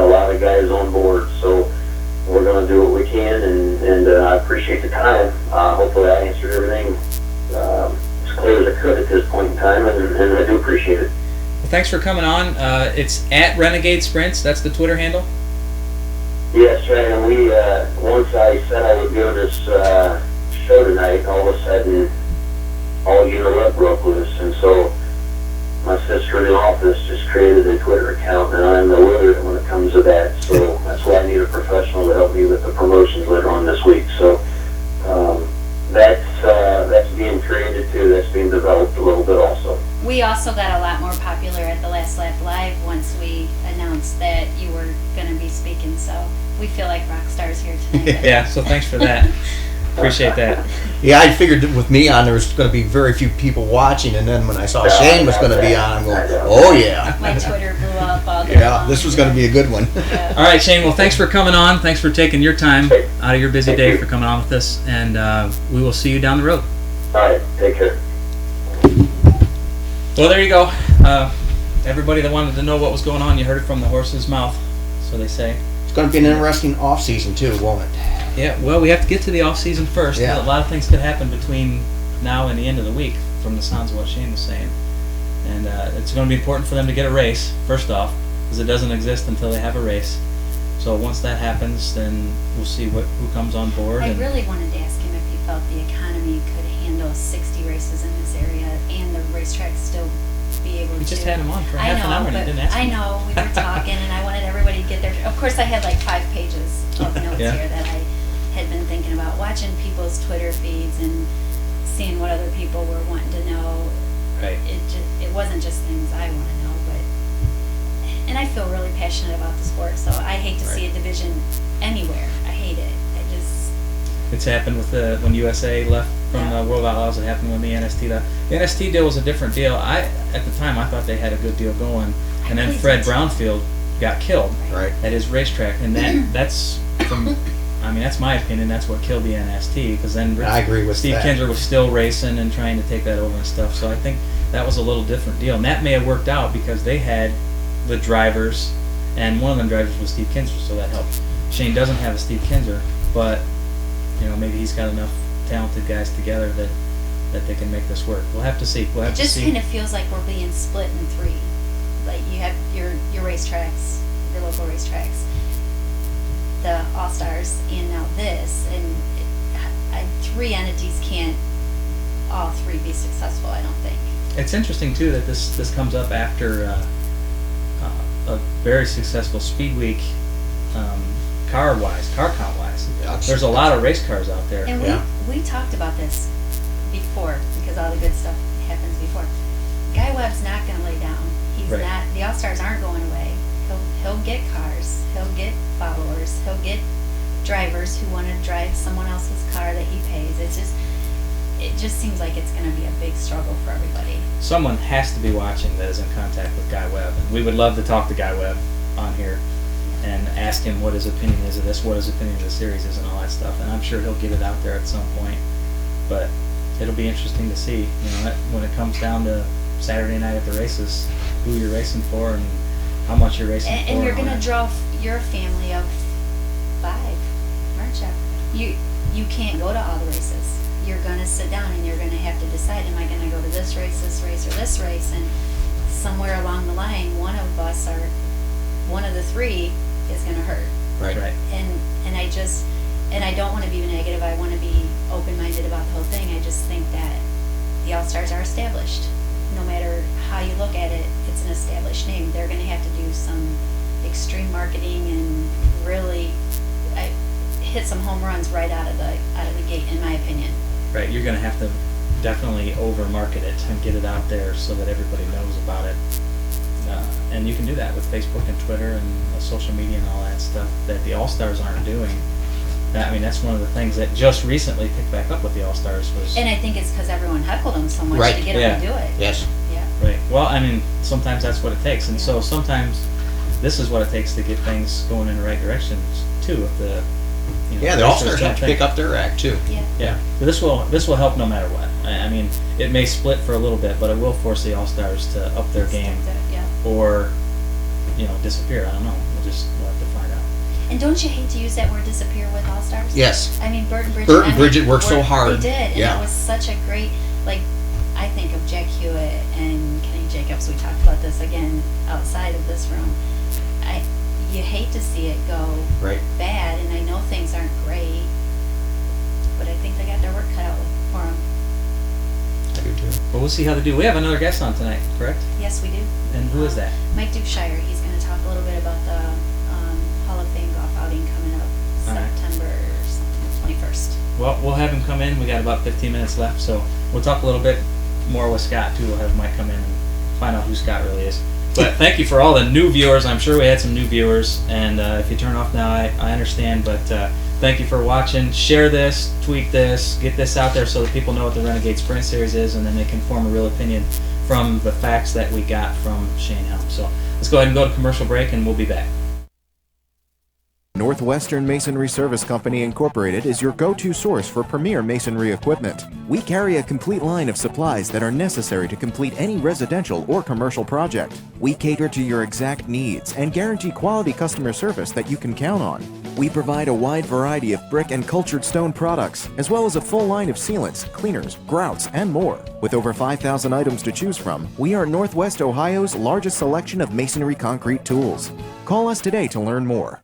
lot of guys on board. So we're going to do what we can, and I appreciate the time. Hopefully I answered everything as clear as I could at this point in time, and I do appreciate it. Well, thanks for coming on. It's at Renegade Sprints. That's the Twitter handle. Yes, right. And we once I said I would do this show tonight, all of a sudden all interrupt broke loose, and so my sister in the office just created a Twitter account, and I'm the wizard when it comes to that. So that's why I need a professional to help me with the promotions later on this week. So that's being created too. That's being developed a little bit also. We also got a lot more popular at the Last Lap Live once we announced that you were going to be speaking. So we feel like rock stars here tonight. Yeah, so thanks for that. Appreciate that. Yeah, I figured that with me on, there was going to be very few people watching, and then when I saw Shane was going to be on, I'm going, oh yeah. My Twitter blew up all day Yeah, long. this was going to be a good one. Yeah. All right, Shane. Well, thanks for coming on. Thanks for taking your time out of your busy day for coming on with us, and we will see you down the road. All right, take care. Well, there you go. Everybody that wanted to know what was going on, you heard it from the horse's mouth, so they say. It's going to be an interesting off season too, won't it? Yeah, well, we have to get to the off season first. Yeah. A lot of things could happen between now and the end of the week, from the sounds of what Shane was saying. And it's going to be important for them to get a race, first off, because it doesn't exist until they have a race. So once that happens, then we'll see who comes on board. I and really wanted to ask him if he felt the economy could handle 60 races in this area and the racetrack still be able to. We just had him on for I half know, an hour and but he didn't ask I me. know, we were talking and I wanted everybody to get their. Of course, I had like 5 pages of notes Yeah. here that I had been thinking about, watching people's Twitter feeds and seeing what other people were wanting to know. Right. It wasn't just things I want to know, but and I feel really passionate about the sport, so I hate to see a division anywhere. I hate it. I just It's happened with when USA left from Yeah. World Outlaws. It happened when the NST left. The NST deal was a different deal. At the time, I thought they had a good deal going, and then really Fred did. Brownfield got killed Right. at his racetrack, and that's from. I mean, that's my opinion. That's what killed the NST, because then I agree with Steve that. Kinzer was still racing and trying to take that over and stuff. So I think that was a little different deal, and that may have worked out because they had the drivers, and one of them drivers was Steve Kinzer, so that helped. Shane doesn't have a Steve Kinzer, but maybe he's got enough talented guys together that they can make this work. We'll have to see. We'll have it to just see. kind of feels like we're being split in 3. Like you have your racetracks, your local racetracks, the All Stars, and now this, and 3 entities can't all 3 be successful. I don't think. It's interesting too that this comes up after a very successful Speed Week, car count wise. Yeah. There's a lot of race cars out there. And Yeah. we talked about this before because all the good stuff happens before. Guy Webb's not going to lay down. He's Right. not. The All Stars aren't going away. He'll get cars. He'll get followers. He'll get drivers who want to drive someone else's car that he pays. It just seems like it's going to be a big struggle for everybody. Someone has to be watching that is in contact with Guy Webb, and we would love to talk to Guy Webb on here and ask him what his opinion is of this, what his opinion of the series is, and all that stuff. And I'm sure he'll get it out there at some point. But it'll be interesting to see, when it comes down to Saturday night at the races, who you're racing for and how much you're racing for. And you're all going to that. draw your family of 5, aren't you? You can't go to all the races. You're going to sit down and you're going to have to decide, am I going to go to this race, or this race? And somewhere along the line, one of us or one of the 3 is going to hurt. Right. And I don't want to be negative. I want to be open-minded about the whole thing. I just think that the All-Stars are established. No matter how you look at it, it's an established name. They're going to have to do some extreme marketing and really hit some home runs right out of the gate, in my opinion. Right, you're going to have to definitely over-market it and get it out there so that everybody knows about it. And you can do that with Facebook and Twitter and social media and all that stuff that the All-Stars aren't doing. That's one of the things that just recently picked back up with the All-Stars was... And I think it's because everyone heckled them so much Right. to get them to do it. Yes. Yeah. Right. Well, sometimes that's what it takes. And so sometimes this is what it takes to get things going in the right directions, too. If the Yeah, the All-Stars have to pick up their act too. Yeah. Yeah, but this will help no matter what. It may split for a little bit, but it will force the All-Stars to up their game Yeah. or, disappear. I don't know. We'll have to find out. And don't you hate to use that word disappear with All Stars? Yes. I mean, Bert and Bridget. Bert and Bridget worked so hard. They did, and Yeah. it was such a great, like, I think of Jack Hewitt and Kenny Jacobs. We talked about this again outside of this room. You hate to see it go Right. bad, and I know things aren't great, but I think they got their work cut out for them. I do too. Well, we'll see how they do. We have another guest on tonight, correct? Yes, we do. And who is that? Mike Dukeshire. He's going to talk a little bit about the Hall of Fame golf outing coming up All right. September 21st. Well, we'll have him come in. We got about 15 minutes left, so we'll talk a little bit more with Scott too. We'll have Mike come in and find out who Scott really is. But thank you for all the new viewers. I'm sure we had some new viewers, and if you turn off now, I understand. But thank you for watching. Share this, tweet this, get this out there so that people know what the Renegade Sprint Series is, and then they can form a real opinion from the facts that we got from Shane Helms. So let's go ahead and go to commercial break, and we'll be back. Northwestern Masonry Service Company Incorporated is your go-to source for premier masonry equipment. We carry a complete line of supplies that are necessary to complete any residential or commercial project. We cater to your exact needs and guarantee quality customer service that you can count on. We provide a wide variety of brick and cultured stone products, as well as a full line of sealants, cleaners, grouts, and more. With over 5,000 items to choose from, we are Northwest Ohio's largest selection of masonry concrete tools. Call us today to learn more.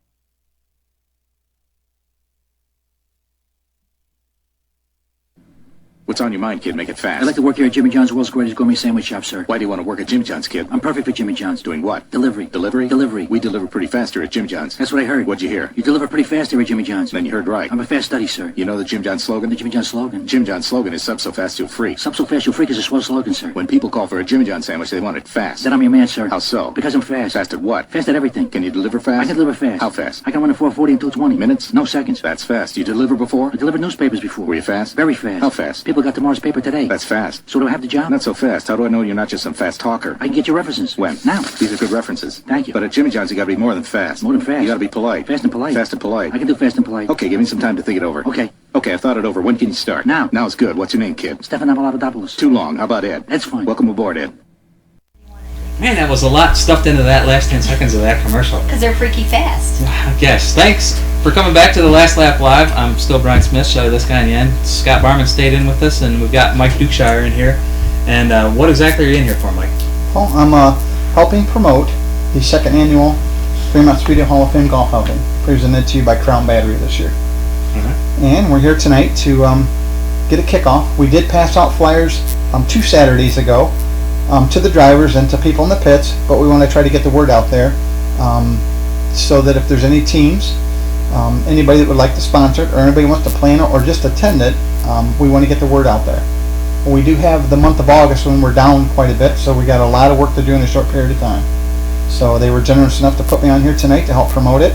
What's on your mind, kid? Make it fast. I'd like to work here at Jimmy John's, world's greatest gourmet sandwich shop, sir. Why do you want to work at Jimmy John's, kid? I'm perfect for Jimmy John's. Doing what? Delivery. Delivery? Delivery. We deliver pretty fast here at Jimmy John's. That's what I heard. What'd you hear? You deliver pretty fast here at Jimmy John's. Then you heard right. I'm a fast study, sir. You know the Jim John's slogan? The Jimmy John's slogan? Jim John's slogan is sub so fast you'll freak. Sub so fast you'll freak is a swell slogan, sir. When people call for a Jimmy John's sandwich, they want it fast. Then I'm your man, sir. How so? Because I'm fast. Fast at what? Fast at everything. Can you deliver fast? I can deliver fast. How fast? I can run a 440 in 220. Minutes? No seconds. That's fast. You deliver before? I delivered newspapers before. Were you fast? Very fast. How fast? People got tomorrow's paper today. That's fast. So do I have the job? Not so fast. How do I know you're not just some fast talker? I can get your references. When? Now. These are good references. Thank you. But at Jimmy John's, you gotta be more than fast. More than fast. You gotta be polite. Fast and polite. Fast and polite. I can do fast and polite. Okay, give me some time to think it over. Okay. Okay, I've thought it over. When can you start? Now. Now's good. What's your name, kid? Stefan Avalopoulos. Too long. How about Ed? Ed's fine. Welcome aboard, Ed. Man, that was a lot stuffed into that last 10 seconds of that commercial. Because they're freaky fast. Yes, thanks for coming back to the Last Lap Live. I'm still Brian Smith, show you this guy in the end. Scott Barman stayed in with us, and we've got Mike Dukeshire in here. And what exactly are you in here for, Mike? Well, I'm helping promote the second annual Fremont Speedway Hall of Fame golf outing, presented to you by Crown Battery this year. And we're here tonight to get a kickoff. We did pass out flyers 2 Saturdays ago to the drivers and to people in the pits, but we want to try to get the word out there so that if there's any teams, anybody that would like to sponsor it, or anybody who wants to plan it or just attend it, we want to get the word out there. We do have the month of August when we're down quite a bit, so we got a lot of work to do in a short period of time. So they were generous enough to put me on here tonight to help promote it.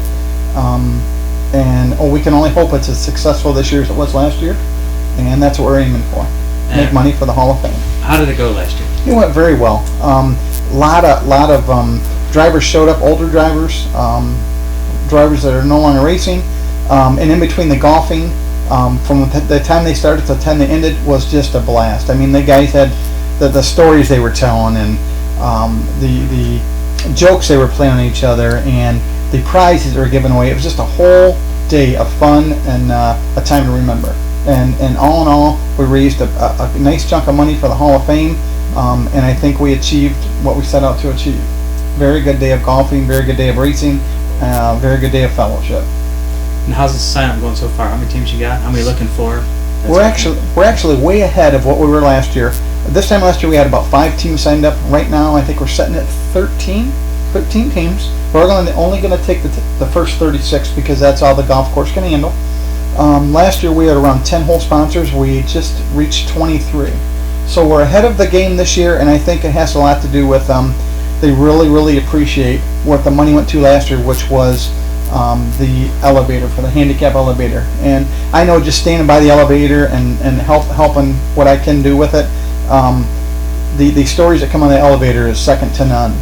And we can only hope it's as successful this year as it was last year, and that's what we're aiming for. Make money for the Hall of Fame. How did it go last year? It went very well. Lot of drivers showed up, older drivers, drivers that are no longer racing, and in between the golfing, from the time they started to the time they ended was just a blast. I mean, the guys had the stories they were telling, and the jokes they were playing on each other, and the prizes they were giving away. It was just a whole day of fun and a time to remember. And all in all, we raised a nice chunk of money for the Hall of Fame, and I think we achieved what we set out to achieve. Very good day of golfing, very good day of racing, very good day of fellowship. And how's the sign-up going so far? How many teams you got? How many looking for? We're actually way ahead of what we were last year. This time last year we had about 5 teams signed up. Right now I think we're sitting at 13 teams. We're only going to take the first 36 because that's all the golf course can handle. Last year we had around 10 hole sponsors. We just reached 23. So we're ahead of the game this year, and I think it has a lot to do with they really appreciate what the money went to last year, which was the elevator, for the handicap elevator. And I know just standing by the elevator and helping what I can do with it, the stories that come on the elevator is second to none.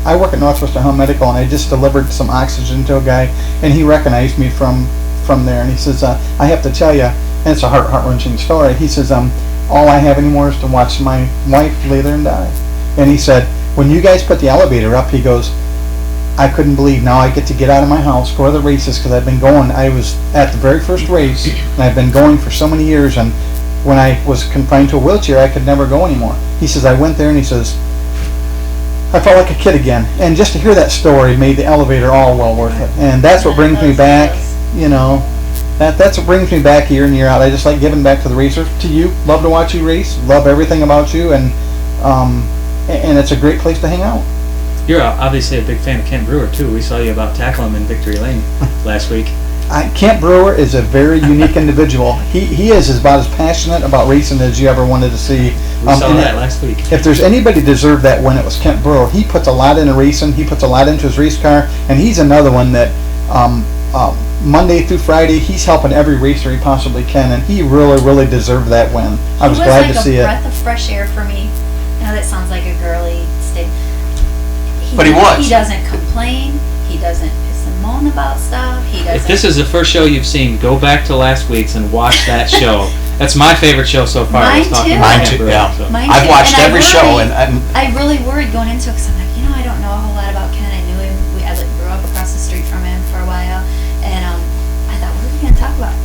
I work at Northwestern Home Medical, and I just delivered some oxygen to a guy, and he recognized me from there, and he says, I have to tell you, and it's a heart-wrenching story, he says, all I have anymore is to watch my wife lay there and die. And he said, when you guys put the elevator up, he goes, I couldn't believe now I get to get out of my house, go to the races, because I've been going. I was at the very first race, and I've been going for so many years, and when I was confined to a wheelchair, I could never go anymore. He says, I went there, and he says, I felt like a kid again. And just to hear that story made the elevator all well worth it. And that's what brings me back, you know. That's what brings me back year in, year out. I just like giving back to the racers, to you. Love to watch you race. Love everything about you, and it's a great place to hang out. You're obviously a big fan of Kent Brewer too. We saw you about tackling him in Victory Lane last week. Kent Brewer is a very unique individual. He is about as passionate about racing as you ever wanted to see. We saw that last week. If there's anybody deserved that win, it was Kent Brewer. He puts a lot into racing. He puts a lot into his race car, and he's another one that Monday through Friday he's helping every racer he possibly can, and he really deserved that win. I was glad to see it. He was like a breath of fresh air for me. I know that sounds like a girly statement. But he was. He doesn't complain. He doesn't piss and moan about stuff. He doesn't. If this is the first show you've seen, go back to last week's and watch that show. That's my favorite show so far. Mine too. Mine too. Yeah. So. I've watched every show, and I really worried going into it because I'm like, I don't know a whole lot about Ken. I knew him. I grew up across the street from him for a while, and I thought, what are we going to talk about?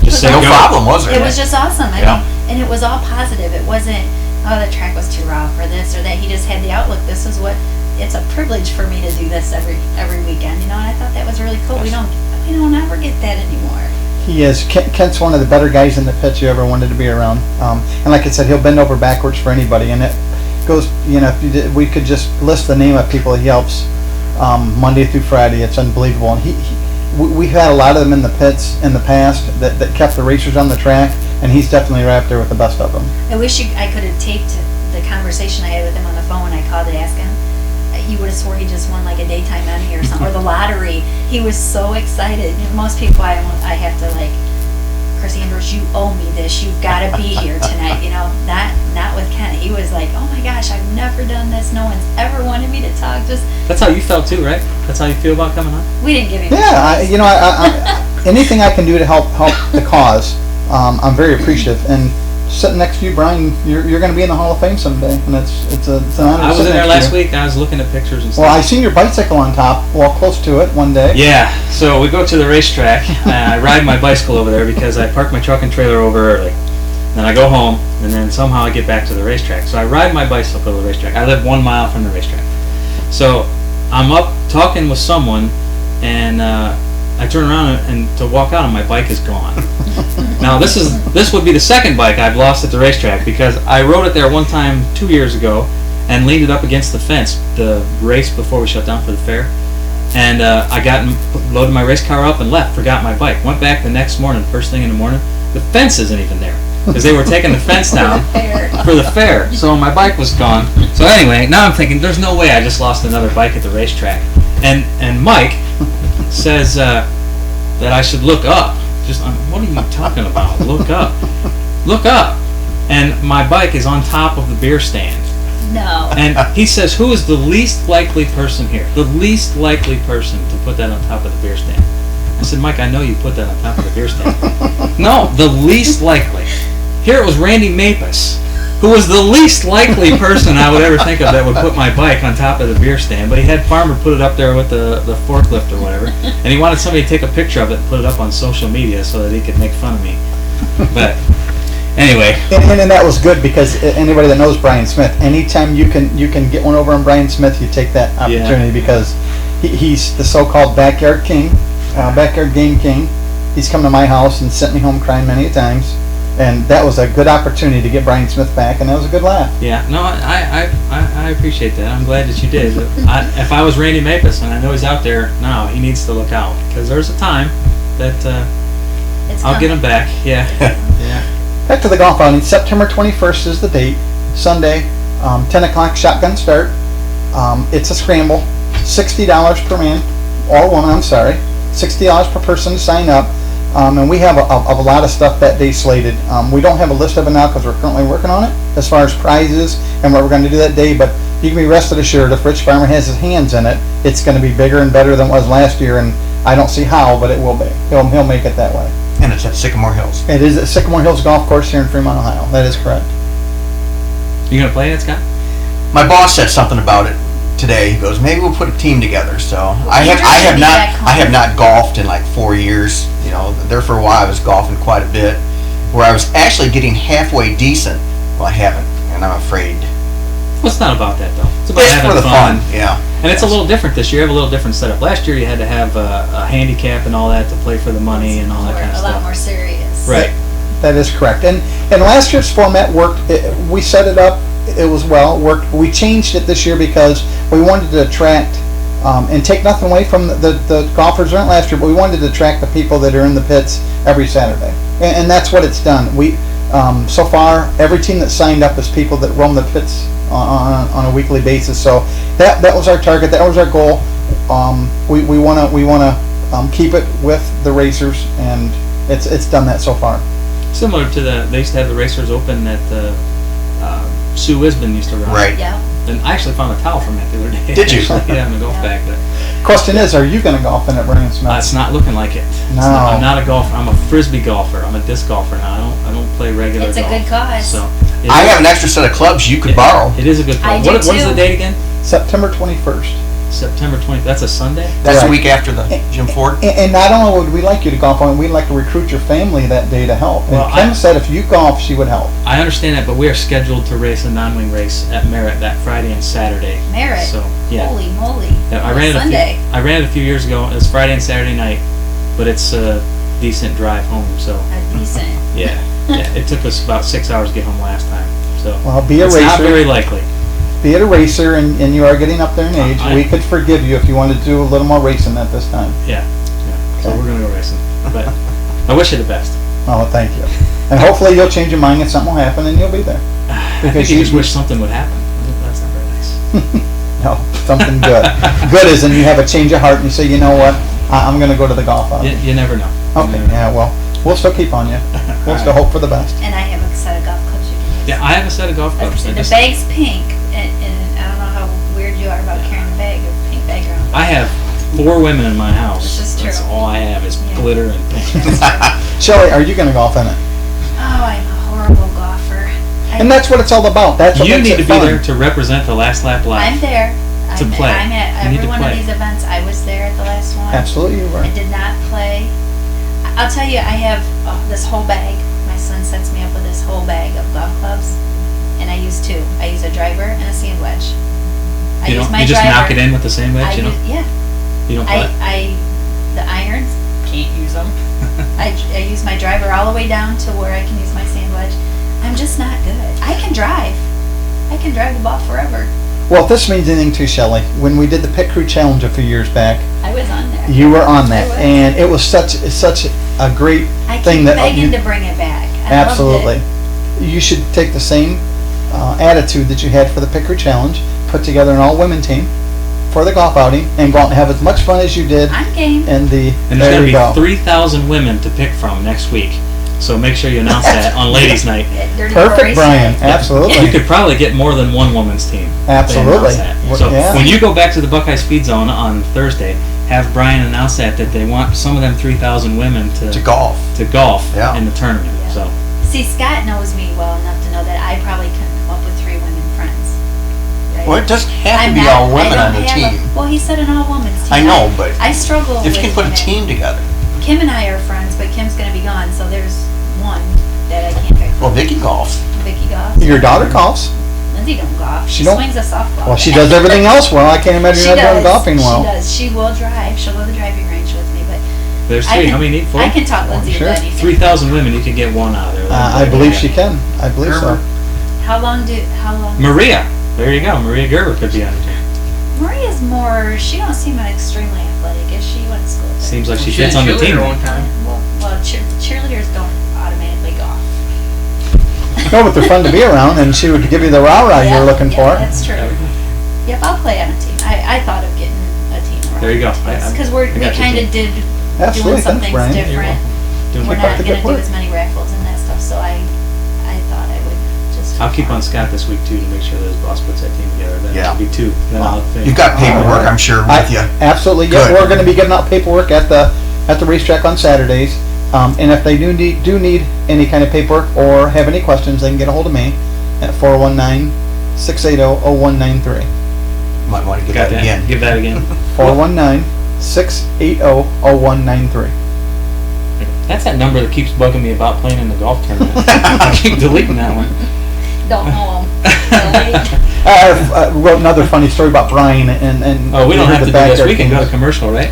Just no problem, was It it? was just awesome. I mean, and it was all positive. It wasn't, the track was too raw for this or that. He just had the outlook. This is what. It's a privilege for me to do this every weekend, and I thought that was really cool. We don't ever get that anymore. He is. Kent's one of the better guys in the pits you ever wanted to be around. And like I said, he'll bend over backwards for anybody. And it goes, if we could just list the name of people he helps Monday through Friday. It's unbelievable. And we've had a lot of them in the pits in the past that kept the racers on the track, and he's definitely right up there with the best of them. I wish I could have taped the conversation I had with him on the phone when I called to ask him. He would have swore he just won like a daytime Emmy or something, or the lottery. He was so excited. Most people I have to like, Chris Andrews, you owe me this. You've got to be here tonight. Not with Ken. He was like, oh my gosh, I've never done this. No one's ever wanted me to talk. That's how you felt too, right? That's how you feel about coming on. We didn't give him. Yeah, anything I can do to help the cause, I'm very appreciative. And sitting next to you, Brian, you're going to be in the Hall of Fame someday, and it's an honor. I was in there last week. I was looking at pictures and stuff. Well, I seen your bicycle on top, close to it one day. Yeah, so we go to the racetrack. I ride my bicycle over there because I park my truck and trailer over early. Then I go home, and then somehow I get back to the racetrack. So I ride my bicycle to the racetrack. I live 1 mile from the racetrack. So I'm up talking with someone, and I turn around and to walk out, and my bike is gone. Now this would be the second bike I've lost at the racetrack, because I rode it there one time 2 years ago and leaned it up against the fence the race before we shut down for the fair, and I loaded my race car up and left, forgot my bike, went back the next morning, first thing in the morning, the fence isn't even there because they were taking the fence down for the fair, so my bike was gone. So anyway, now I'm thinking there's no way I just lost another bike at the racetrack, and Mike says that I should look up. What are you talking about? Look up. Look up. And my bike is on top of the beer stand. No. And he says, who is the least likely person here? The least likely person to put that on top of the beer stand. I said, Mike, I know you put that on top of the beer stand. No, the least likely. Here it was Randy Mapus, who was the least likely person I would ever think of that would put my bike on top of the beer stand. But he had Farmer put it up there with the forklift or whatever, and he wanted somebody to take a picture of it and put it up on social media so that he could make fun of me. But anyway. And that was good, because anybody that knows Brian Smith, anytime you can get one over on Brian Smith, you take that opportunity, because he's the so-called backyard king, backyard game king. He's come to my house and sent me home crying many times. And that was a good opportunity to get Brian Smith back, and that was a good laugh. Yeah, no, I appreciate that. I'm glad that you did. If I was Randy Mapus, and I know he's out there now, he needs to look out, because there's a time that I'll get him back. Yeah, yeah. Back to the golf outing. September 21st is the date. Sunday, 10 o'clock shotgun start. It's a scramble. $60 per man, or woman. I'm sorry, $60 per person to sign up. And we have a lot of stuff that day slated. We don't have a list of it now because we're currently working on it as far as prizes and what we're going to do that day, but you can be rested assured if Rich Farmer has his hands in it, it's going to be bigger and better than it was last year, and I don't see how, but it will be. He'll make it that way. And it's at Sycamore Hills. It is at Sycamore Hills Golf Course here in Fremont, Ohio. That is correct. You going to play it, Scott? My boss said something about it today. He goes, maybe we'll put a team together. So I Andrew should be back home. have not golfed in like 4 years. You know, there for a while I was golfing quite a bit, where I was actually getting halfway decent. Well, I haven't, and I'm afraid. Well, it's not about that though. It's about It's having for the fun, yeah. And it's a little different this year. You have a little different setup. Last year you had to have a handicap and all that to play for the money and all that kind of A lot stuff. more serious. Right. That is correct. And last year's format worked. We set it up. It was worked. We changed it this year because we wanted to attract and take nothing away from the golfers that went last year, but we wanted to attract the people that are in the pits every Saturday. And that's what it's done. We so far every team that signed up is people that roam the pits on a weekly basis. So that was our target. That was our goal. We want to keep it with the racers, and it's done that so far. Similar to they used to have the Racers Open that Sue Wisman used to run. Right. Yeah. And I actually found a towel from that the other day. Did you? Yeah, in the golf bag. But Question is, are you going to golf in at Brian Smith? it's not looking like it. It's No. I'm not a golfer. I'm a frisbee golfer. I'm a disc golfer now. I don't play regular It's a golf. good cause. So I have an extra set of clubs you could borrow. It is a good I cause. do What is too. the date again? September 21st. September 20th. That's a Sunday? That's Right. the week after the Jim Ford. And not only would we like you to golf on, we'd like to recruit your family that day to help. And Well, Kim said if you golf, she would help. I understand that, but we are scheduled to race a non-wing race at Merritt that Friday and Saturday. Merritt. So, yeah. Holy moly. Yeah, I On ran it Sunday. I ran it a few years ago. It was Friday and Saturday night, but it's a decent drive home. So A decent. yeah, it took us about 6 hours to get home last time. So Well, be a it's racer. not very likely. Be it a racer, and you are getting up there in age. I- We could forgive you if you wanted to do a little more racing at this time. Yeah. So we're gonna go racing, but I wish you the best. Oh, thank you. And hopefully you'll change your mind and something will happen and you'll be there. I think you just wish something would happen. That's not very nice. No, something good. Good is, and you have a change of heart and you say, you know what, I'm going to go to the golf outing. You never know. Okay, yeah, well, we'll still keep on you. We'll still hope for the best. And I have a set of golf clubs you can use. Yeah, I have a set of golf Like I clubs. said, I the just- bag's pink, and I don't know how weird you are about carrying a bag, a pink bag around. I have 4 women in my house. This is That's true. all I have is Yeah. glitter and pink. Shelley, are you going to golf in it? Oh, I'm a horrible golfer. And that's what it's all about. That's what You makes need it to be fun. there to represent the Last Lap Live. I'm there. To play. I'm at You need every to one of play. these events. I was there at the last one. Absolutely, you were. I did not play. I'll tell you, I have this whole bag. My son sets me up with this whole bag of golf clubs, and I use 2. I use a driver and a sand wedge. I You use don't. my You just driver. knock it in with the same I wedge. You know. use, yeah. You don't play. The irons, can't use them. I use my driver all the way down to where I can use my sand wedge. I'm just not good. I can drive the ball forever. Well, if this means anything to you, Shelley, when we did the Pit Crew Challenge a few years back, I was on there. you were on that, I was. and it was such a great I thing keep that begging to bring it back. I absolutely. Loved it. You should take the same attitude that you had for the Pit Crew Challenge, put together an all-women team for the golf outing, and go out and have as much fun as you did. I'm game. And And there's there going you to go. be 3,000 women to pick from next week. So make sure you announce that on Ladies' Night. Dirty Perfect, Race Brian. Night. Absolutely. You could probably get more than one woman's team. if they Absolutely. announce that. Well, So yeah. when you go back to the Buckeye Speed Zone on Thursday, have Brian announce that they want some of them 3,000 women To golf. Yeah. in the tournament. Yeah. So See, Scott knows me well enough to know that I probably couldn't come up with 3 women friends. Right? Well, it doesn't have I'm to be not- all women I on don't the have team. Well, he said an all-women's team. I know, but I struggle if you with can put a women. team together. Kim and I are friends, but Kim's going to be gone, so there's one that I can't pick. Well, Vicky golfs. Vicky golfs. Your daughter golfs. Lindsay don't golf. She She don't- swings a softball. Well, she does everything else well. I can't imagine She her not doing does. golfing well. She does. She will drive. She'll go to the driving range with me, but there's I 3. can, How many need? 4? I can talk Lindsay Sure. into anything. 3,000 women. You could get one out of there. I believe she can. I believe so. How long? Maria. There you go. Maria Gerber could be on the team. Maria's more. She don't seem extremely athletic. Is she went to school? with her? Seems like she She fits was on a the team. cheerleader one time. Well, cheerleaders don't automatically golf. No, but they're fun to be around, and she would give you the rah-rah you're looking for. That's true. Yep, I'll play on a team. I thought of getting a team around. There you go. Because I we got you, kind Jim. of did Absolutely. doing some Thanks, things Brian. different. Doing We're my not part. going to do as many raffles and that stuff, so I thought I would just. I'll keep on Scott this week too to make sure that his boss puts that team together. Then Yeah. it'll be 2. Then I'll finish. You've got paperwork, I'm sure, with you. Absolutely. Yeah, Good. we're going to be getting out paperwork at the racetrack on Saturdays. And if they do need any kind of paperwork or have any questions, they can get a hold of me at 419-680-0193. Might want to give Got that again. Give that again. 419-680-0193. That's that number that keeps bugging me about playing in the golf tournament. I keep deleting that one. Don't know him. I wrote another funny story about Brian and Oh, we don't you have heard to the do this. backyard We can go things. to commercial, right?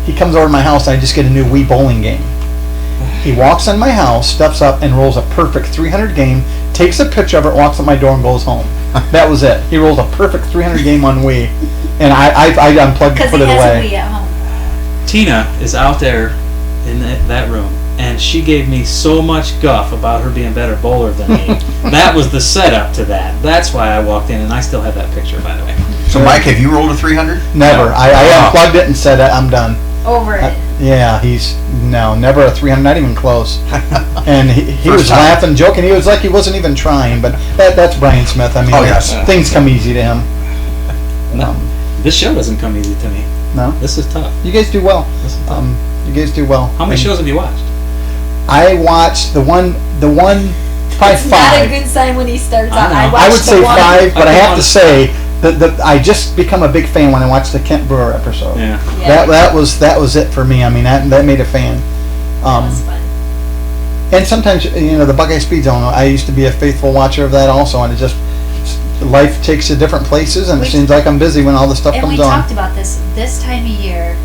He comes over to my house and I just get a new Wii bowling game. He walks in my house, steps up, and rolls a perfect 300 game, takes a picture of it, walks up my door, and goes home. That was it. He rolls a perfect 300 game on Wii, and I unplugged and Because put he it has a away. Wii at home. Tina is out there in that room, and she gave me so much guff about her being a better bowler than me. That was the setup to that. That's why I walked in, and I still have that picture, by the way. So, Mike, have you rolled a 300? Never. No. I unplugged it and said, I'm done. Over it. Yeah, never a 300, not even close. And he First was time. laughing, joking. He was like he wasn't even trying. But that's Brian Smith. I mean, Oh, yes. things come easy to him. No, this show doesn't come easy to me. No, This is tough. you guys do well. This is tough. You guys do well. How many And shows have you watched? I watched the one, probably It's five. not a good sign when he starts out. I know. I would watched say the one. 5, but I have to watched- say that I just become a big fan when I watched the Kent Brewer episode. Yeah. Yeah. That was it for me. I mean, that made a fan. That was fun. And sometimes, the Buckeye Speed Zone, I used to be a faithful watcher of that also, and it just, life takes you different places, and it seems like I'm busy when all the stuff And comes we on. talked about this time of year.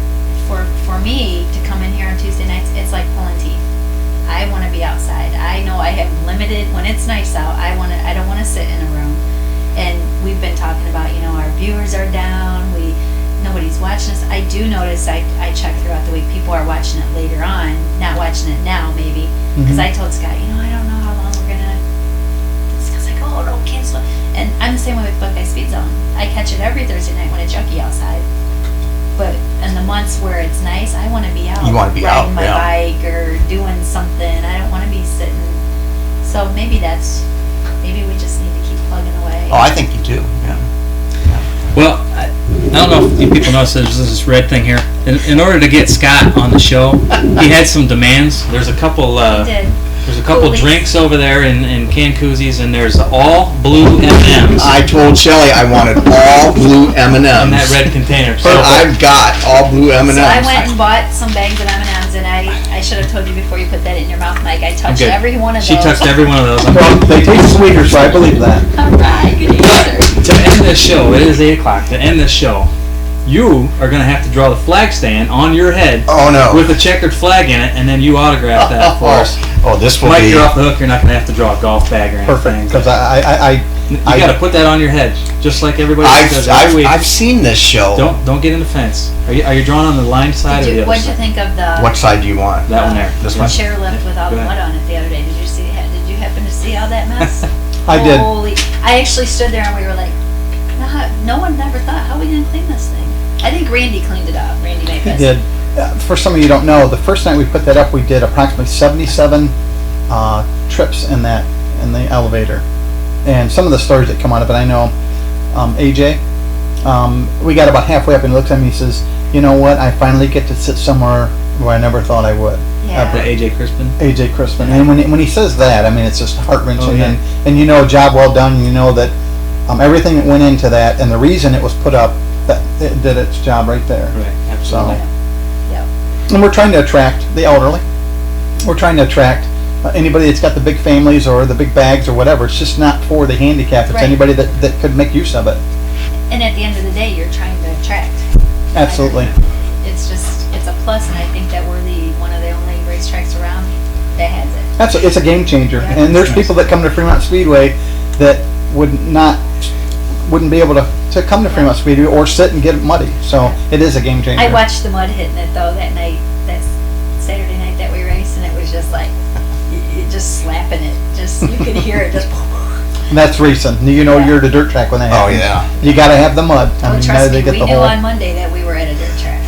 For me to come in here on Tuesday nights, it's like pulling teeth. I want to be outside. I know I have limited when it's nice out. I don't want to sit in a room. And we've been talking about, our viewers are down. Nobody's watching us. I do notice. I check throughout the week. People are watching it later on, not watching it now, maybe. Because I told Scott, I don't know how long we're gonna. Scott's like, oh, don't cancel. And I'm the same way with Buckeye Speed Zone. I catch it every Thursday night when it's junky outside. But in the months where it's nice, I want to be out. You wanna be riding out, my yeah. bike or doing something. I don't want to be sitting. So maybe we just need to keep plugging away. Oh, I think you do. Yeah. Well, I don't know if you people notice there's this red thing here. In order to get Scott on the show, he had some demands. There's a couple. I did. There's a couple Coolies. drinks over there in can koozies, and there's all blue M&Ms I told Shelly I wanted all blue M&Ms. in that red container. So I've got all blue M&Ms. So I went and bought some bags of M&Ms, and I should have told you before you put that in your mouth, Mike. I touched good. every one of She those. touched every one of those. Well, they taste sweeter, so I believe that. All right, good answer. To end this show, it is 8 o'clock. To end this show, you are going to have to draw the flag stand on your head Oh, no. with a checkered flag in it, and then you autograph that for us. Oh, this will Mike, be... you're off the hook. You're not going to have to draw a golf bag or anything. Perfect, because I You got to put that on your head, just like everybody else does every week. I've seen this show. Don't get in the fence. Are you drawing on the line side or the other What'd you side? think of the What side do you want? That one there. This the one? chairlift with all the Go ahead. mud on it the other day? Did you happen to see all that mess? I did. Holy! I actually stood there and we were like, no one ever thought, how are we gonna clean this thing? I think Randy cleaned it up. Randy He Makus. did. For some of you who don't know, the first night we put that up, we did approximately 77 trips in the elevator, and some of the stories that come out of it, I know. AJ, we got about halfway up, and he looks at me and he says, "You know what? I finally get to sit somewhere where I never thought I would." Yeah. The AJ Crispin. AJ Crispin, and when he says that, I mean it's just heart wrenching, Oh, yeah. and job well done. And you know that everything that went into that, and the reason it was put up, that it did its job right there. Right. So, Absolutely. and we're trying to attract the elderly. We're trying to attract anybody that's got the big families or the big bags or whatever. It's just not for the handicapped. It's Right. anybody that could make use of it. And at the end of the day, you're trying to attract. Absolutely. It's a plus, and I think that we're one of the only racetracks around that has it. It's a game changer. Yeah. And there's people that come to Fremont Speedway that wouldn't be able to come to Fremont Speedway or sit and get muddy. So it is a game changer. I watched the mud hitting it though that night, that Saturday night that we raced, and it was just like you just slapping it. Just you could hear it just. And that's recent. You know you're at a dirt track when that Oh, happens. yeah. You got to have the mud. I mean, Trust they me, get we the knew whole. on Monday that we were at a dirt track.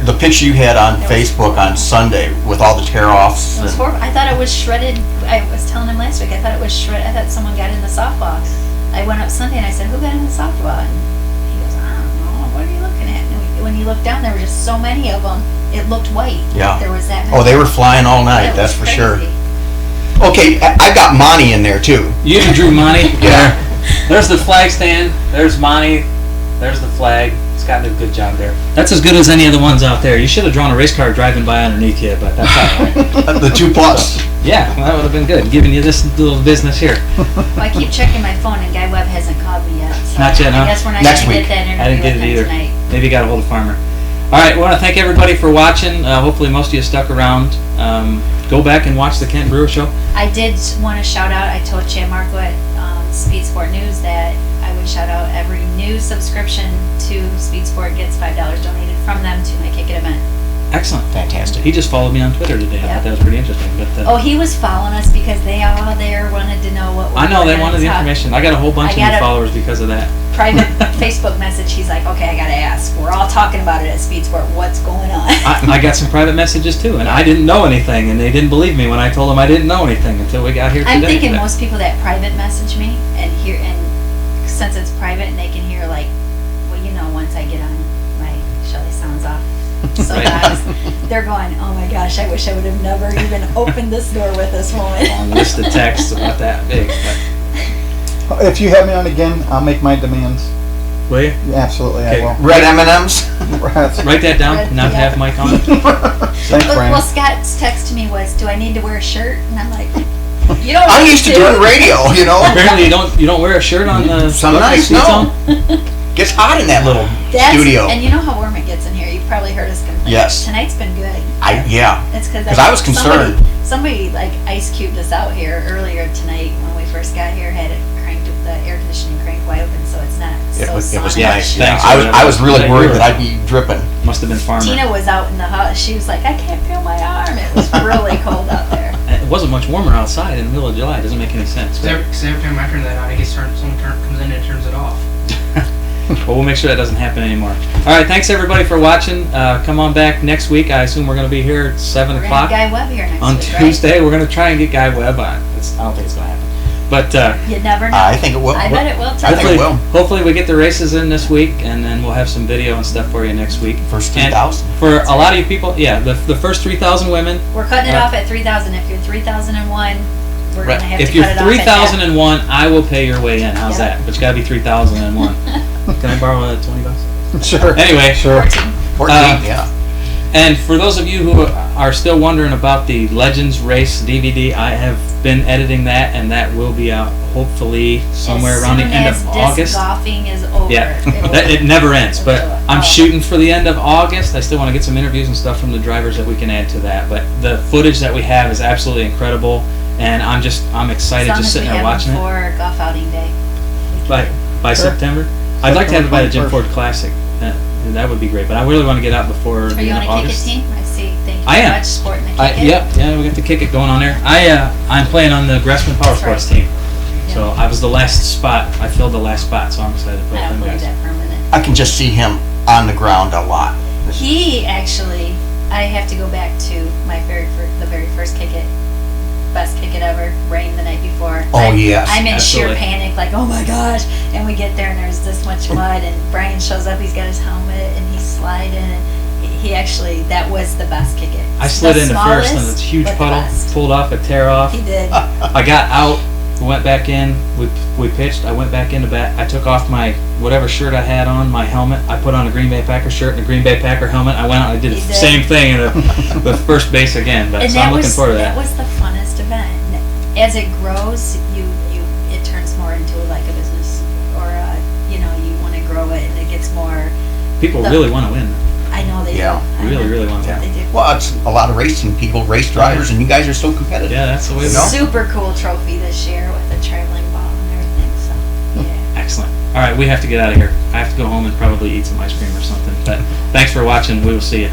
The picture you had on Facebook on Sunday with all the tear-offs. It was horrible. I thought it was shredded. I was telling him last week. I thought it was shredded. I thought someone got in the softball. I went up Sunday and I said, "Who got in the softball?" And he goes, "I don't know. What are you looking at?" And when you look down, there were just so many of them. It looked white. Yeah. There was that many. Oh, they were flying all night, It that's was for sure. crazy. Okay, I got Monty in there too. You and Drew Monty. Yeah. There's the flag stand. There's Monty. There's the flag. Scott did a good job there. That's as good as any of the ones out there. You should have drawn a race car driving by underneath you, but that's all right. The 2+. Yeah, well, that would have been good. Giving you this little business here. Well, I keep checking my phone, and Guy Webb hasn't called me yet. So Not yet, huh? I guess we're not Next going to week. get that interview I didn't get with it him either. tonight. Maybe got a hold of Farmer. All right, I want to thank everybody for watching. Hopefully most of you stuck around. Go back and watch the Kent Brewer Show. I did want to shout out, I told Chad Marco at Speed Sport News that I would shout out every new subscription to Speed Sport gets $5 donated from them to my Kick It event. Excellent. Fantastic. He just followed me on Twitter today. I Yep. thought that was pretty interesting. But Oh, he was following us because they all there wanted to know what we're I know they doing wanted and the stuff. information. I got a whole bunch I of got new a- followers because of that. Private Facebook message, he's like, okay, I gotta ask. We're all talking about it at Speed Sport. What's going on? I got some private messages too, and I didn't know anything, and they didn't believe me when I told them I didn't know anything until we got here today. I'm thinking But- most people that private message me and hear, and since it's private and they can hear like, well, you know, once I get on my Shelly sounds off. So guys, they're going, oh my gosh, I wish I would have never even opened this door with this woman. Long list of texts about that big. But, If you have me on again, I'll make my demands. will you? Yeah, absolutely, Okay. I will. Red M&Ms. Write that down. Not have Mike on it. Thanks, Well, Brian. Scott's text to me was, do I need to wear a shirt? And I'm like, you don't I'm need used to doing radio, you know. Apparently you don't wear a shirt on the Some what, the nights, Speed no. Zone? Gets hot in that little That's, studio. and you know how warm it gets in here. You've probably heard us complain. Yes. Tonight's been good. Yeah. It's because I was concerned. Somebody like ice cubed us out here earlier tonight when we first got here. Had it cranked, the air conditioning cranked wide open, so it's not It so was sonic. nice. Yeah. Thanks, I was really whatever. worried that I'd be dripping. Must have been Farmer. Tina was out in the house. She was like, I can't feel my arm. It was really cold out there. It wasn't much warmer outside in the middle of July. It doesn't make any sense. But, Because every time I turn that on, it gets someone comes in and turns it off. well, we'll make sure that doesn't happen anymore. All right, thanks everybody for watching. Come on back next week. I assume we're going to be here at 7 We're gonna have o'clock Guy Webb here next on week, Tuesday. We're going to try and get Guy Webb on. I don't think it's going to happen. But right? You never know. I think it will. I bet it will. Too. I think it will. hopefully we get the races in this week, and then we'll have some video and stuff for you next week. First And 3,000. For a lot of you people, yeah, the first 3,000 women. We're cutting it Uh, off at 3,000. If you're 3,001, we're Right. gonna have If to you're cut it off at 3,001, I will pay your way in. How's Yeah. that? But you gotta be 3,001. Can I borrow $20? Sure. Anyway, Sure. 14, yeah. And for those of you who are still wondering about the Legends Race DVD, I have been editing that, and that will be out hopefully somewhere around the end of August. Disc golfing is over. Yeah, It will- it never ends. But Oh. I'm shooting for the end of August. I still want to get some interviews and stuff from the drivers that we can add to that. But the footage that we have is absolutely incredible, and I'm excited as long just as sitting we there have watching it. before golf outing day. By Sure. September. I'd like to have it by the Jim 21st. Ford Classic. That would be great. But I really want to get out before Are the you end on of a kick it August. team? I see. Thank you I very am. much. Sporting the kick it. Yeah, we got the Kick It going on there. I'm playing on the Gressman Power That's right. Sports team. So I was the last spot. I filled the last spot, so I'm excited to play I with don't them believe guys. that for a minute. I can just see him on the ground a lot. He actually, I have to go back to my the very first kick it, best kick it ever, rain the night before. Oh, yes. I'm in Absolutely. sheer panic, like, oh my gosh. And we get there and there's this much mud and Brian shows up, he's got his helmet and he's sliding and he actually, that was the best kick it. I slid The into first in smallest, this huge but the puddle, best. pulled off a tear off. He did. I got out, we went back in, we pitched, I went back into bat, I took off my whatever shirt I had on, my helmet, I put on a Green Bay Packer shirt and a Green Bay Packer helmet, I went out and I did the You did. same thing in the first base again, but And so I'm looking forward to that that. was the funnest event. As it grows, it turns more into like a business, or you want to grow it, and it gets more. People the- really want to win. I know they Yeah. do. I Really, know. really want to win. They do. Well, it's a lot of racing people, race drivers, and you guys are so competitive. Yeah, that's the way You it know? is. Super cool trophy this year with a traveling ball and everything. So yeah. Excellent. All right, we have to get out of here. I have to go home and probably eat some ice cream or something. But thanks for watching. We will see you.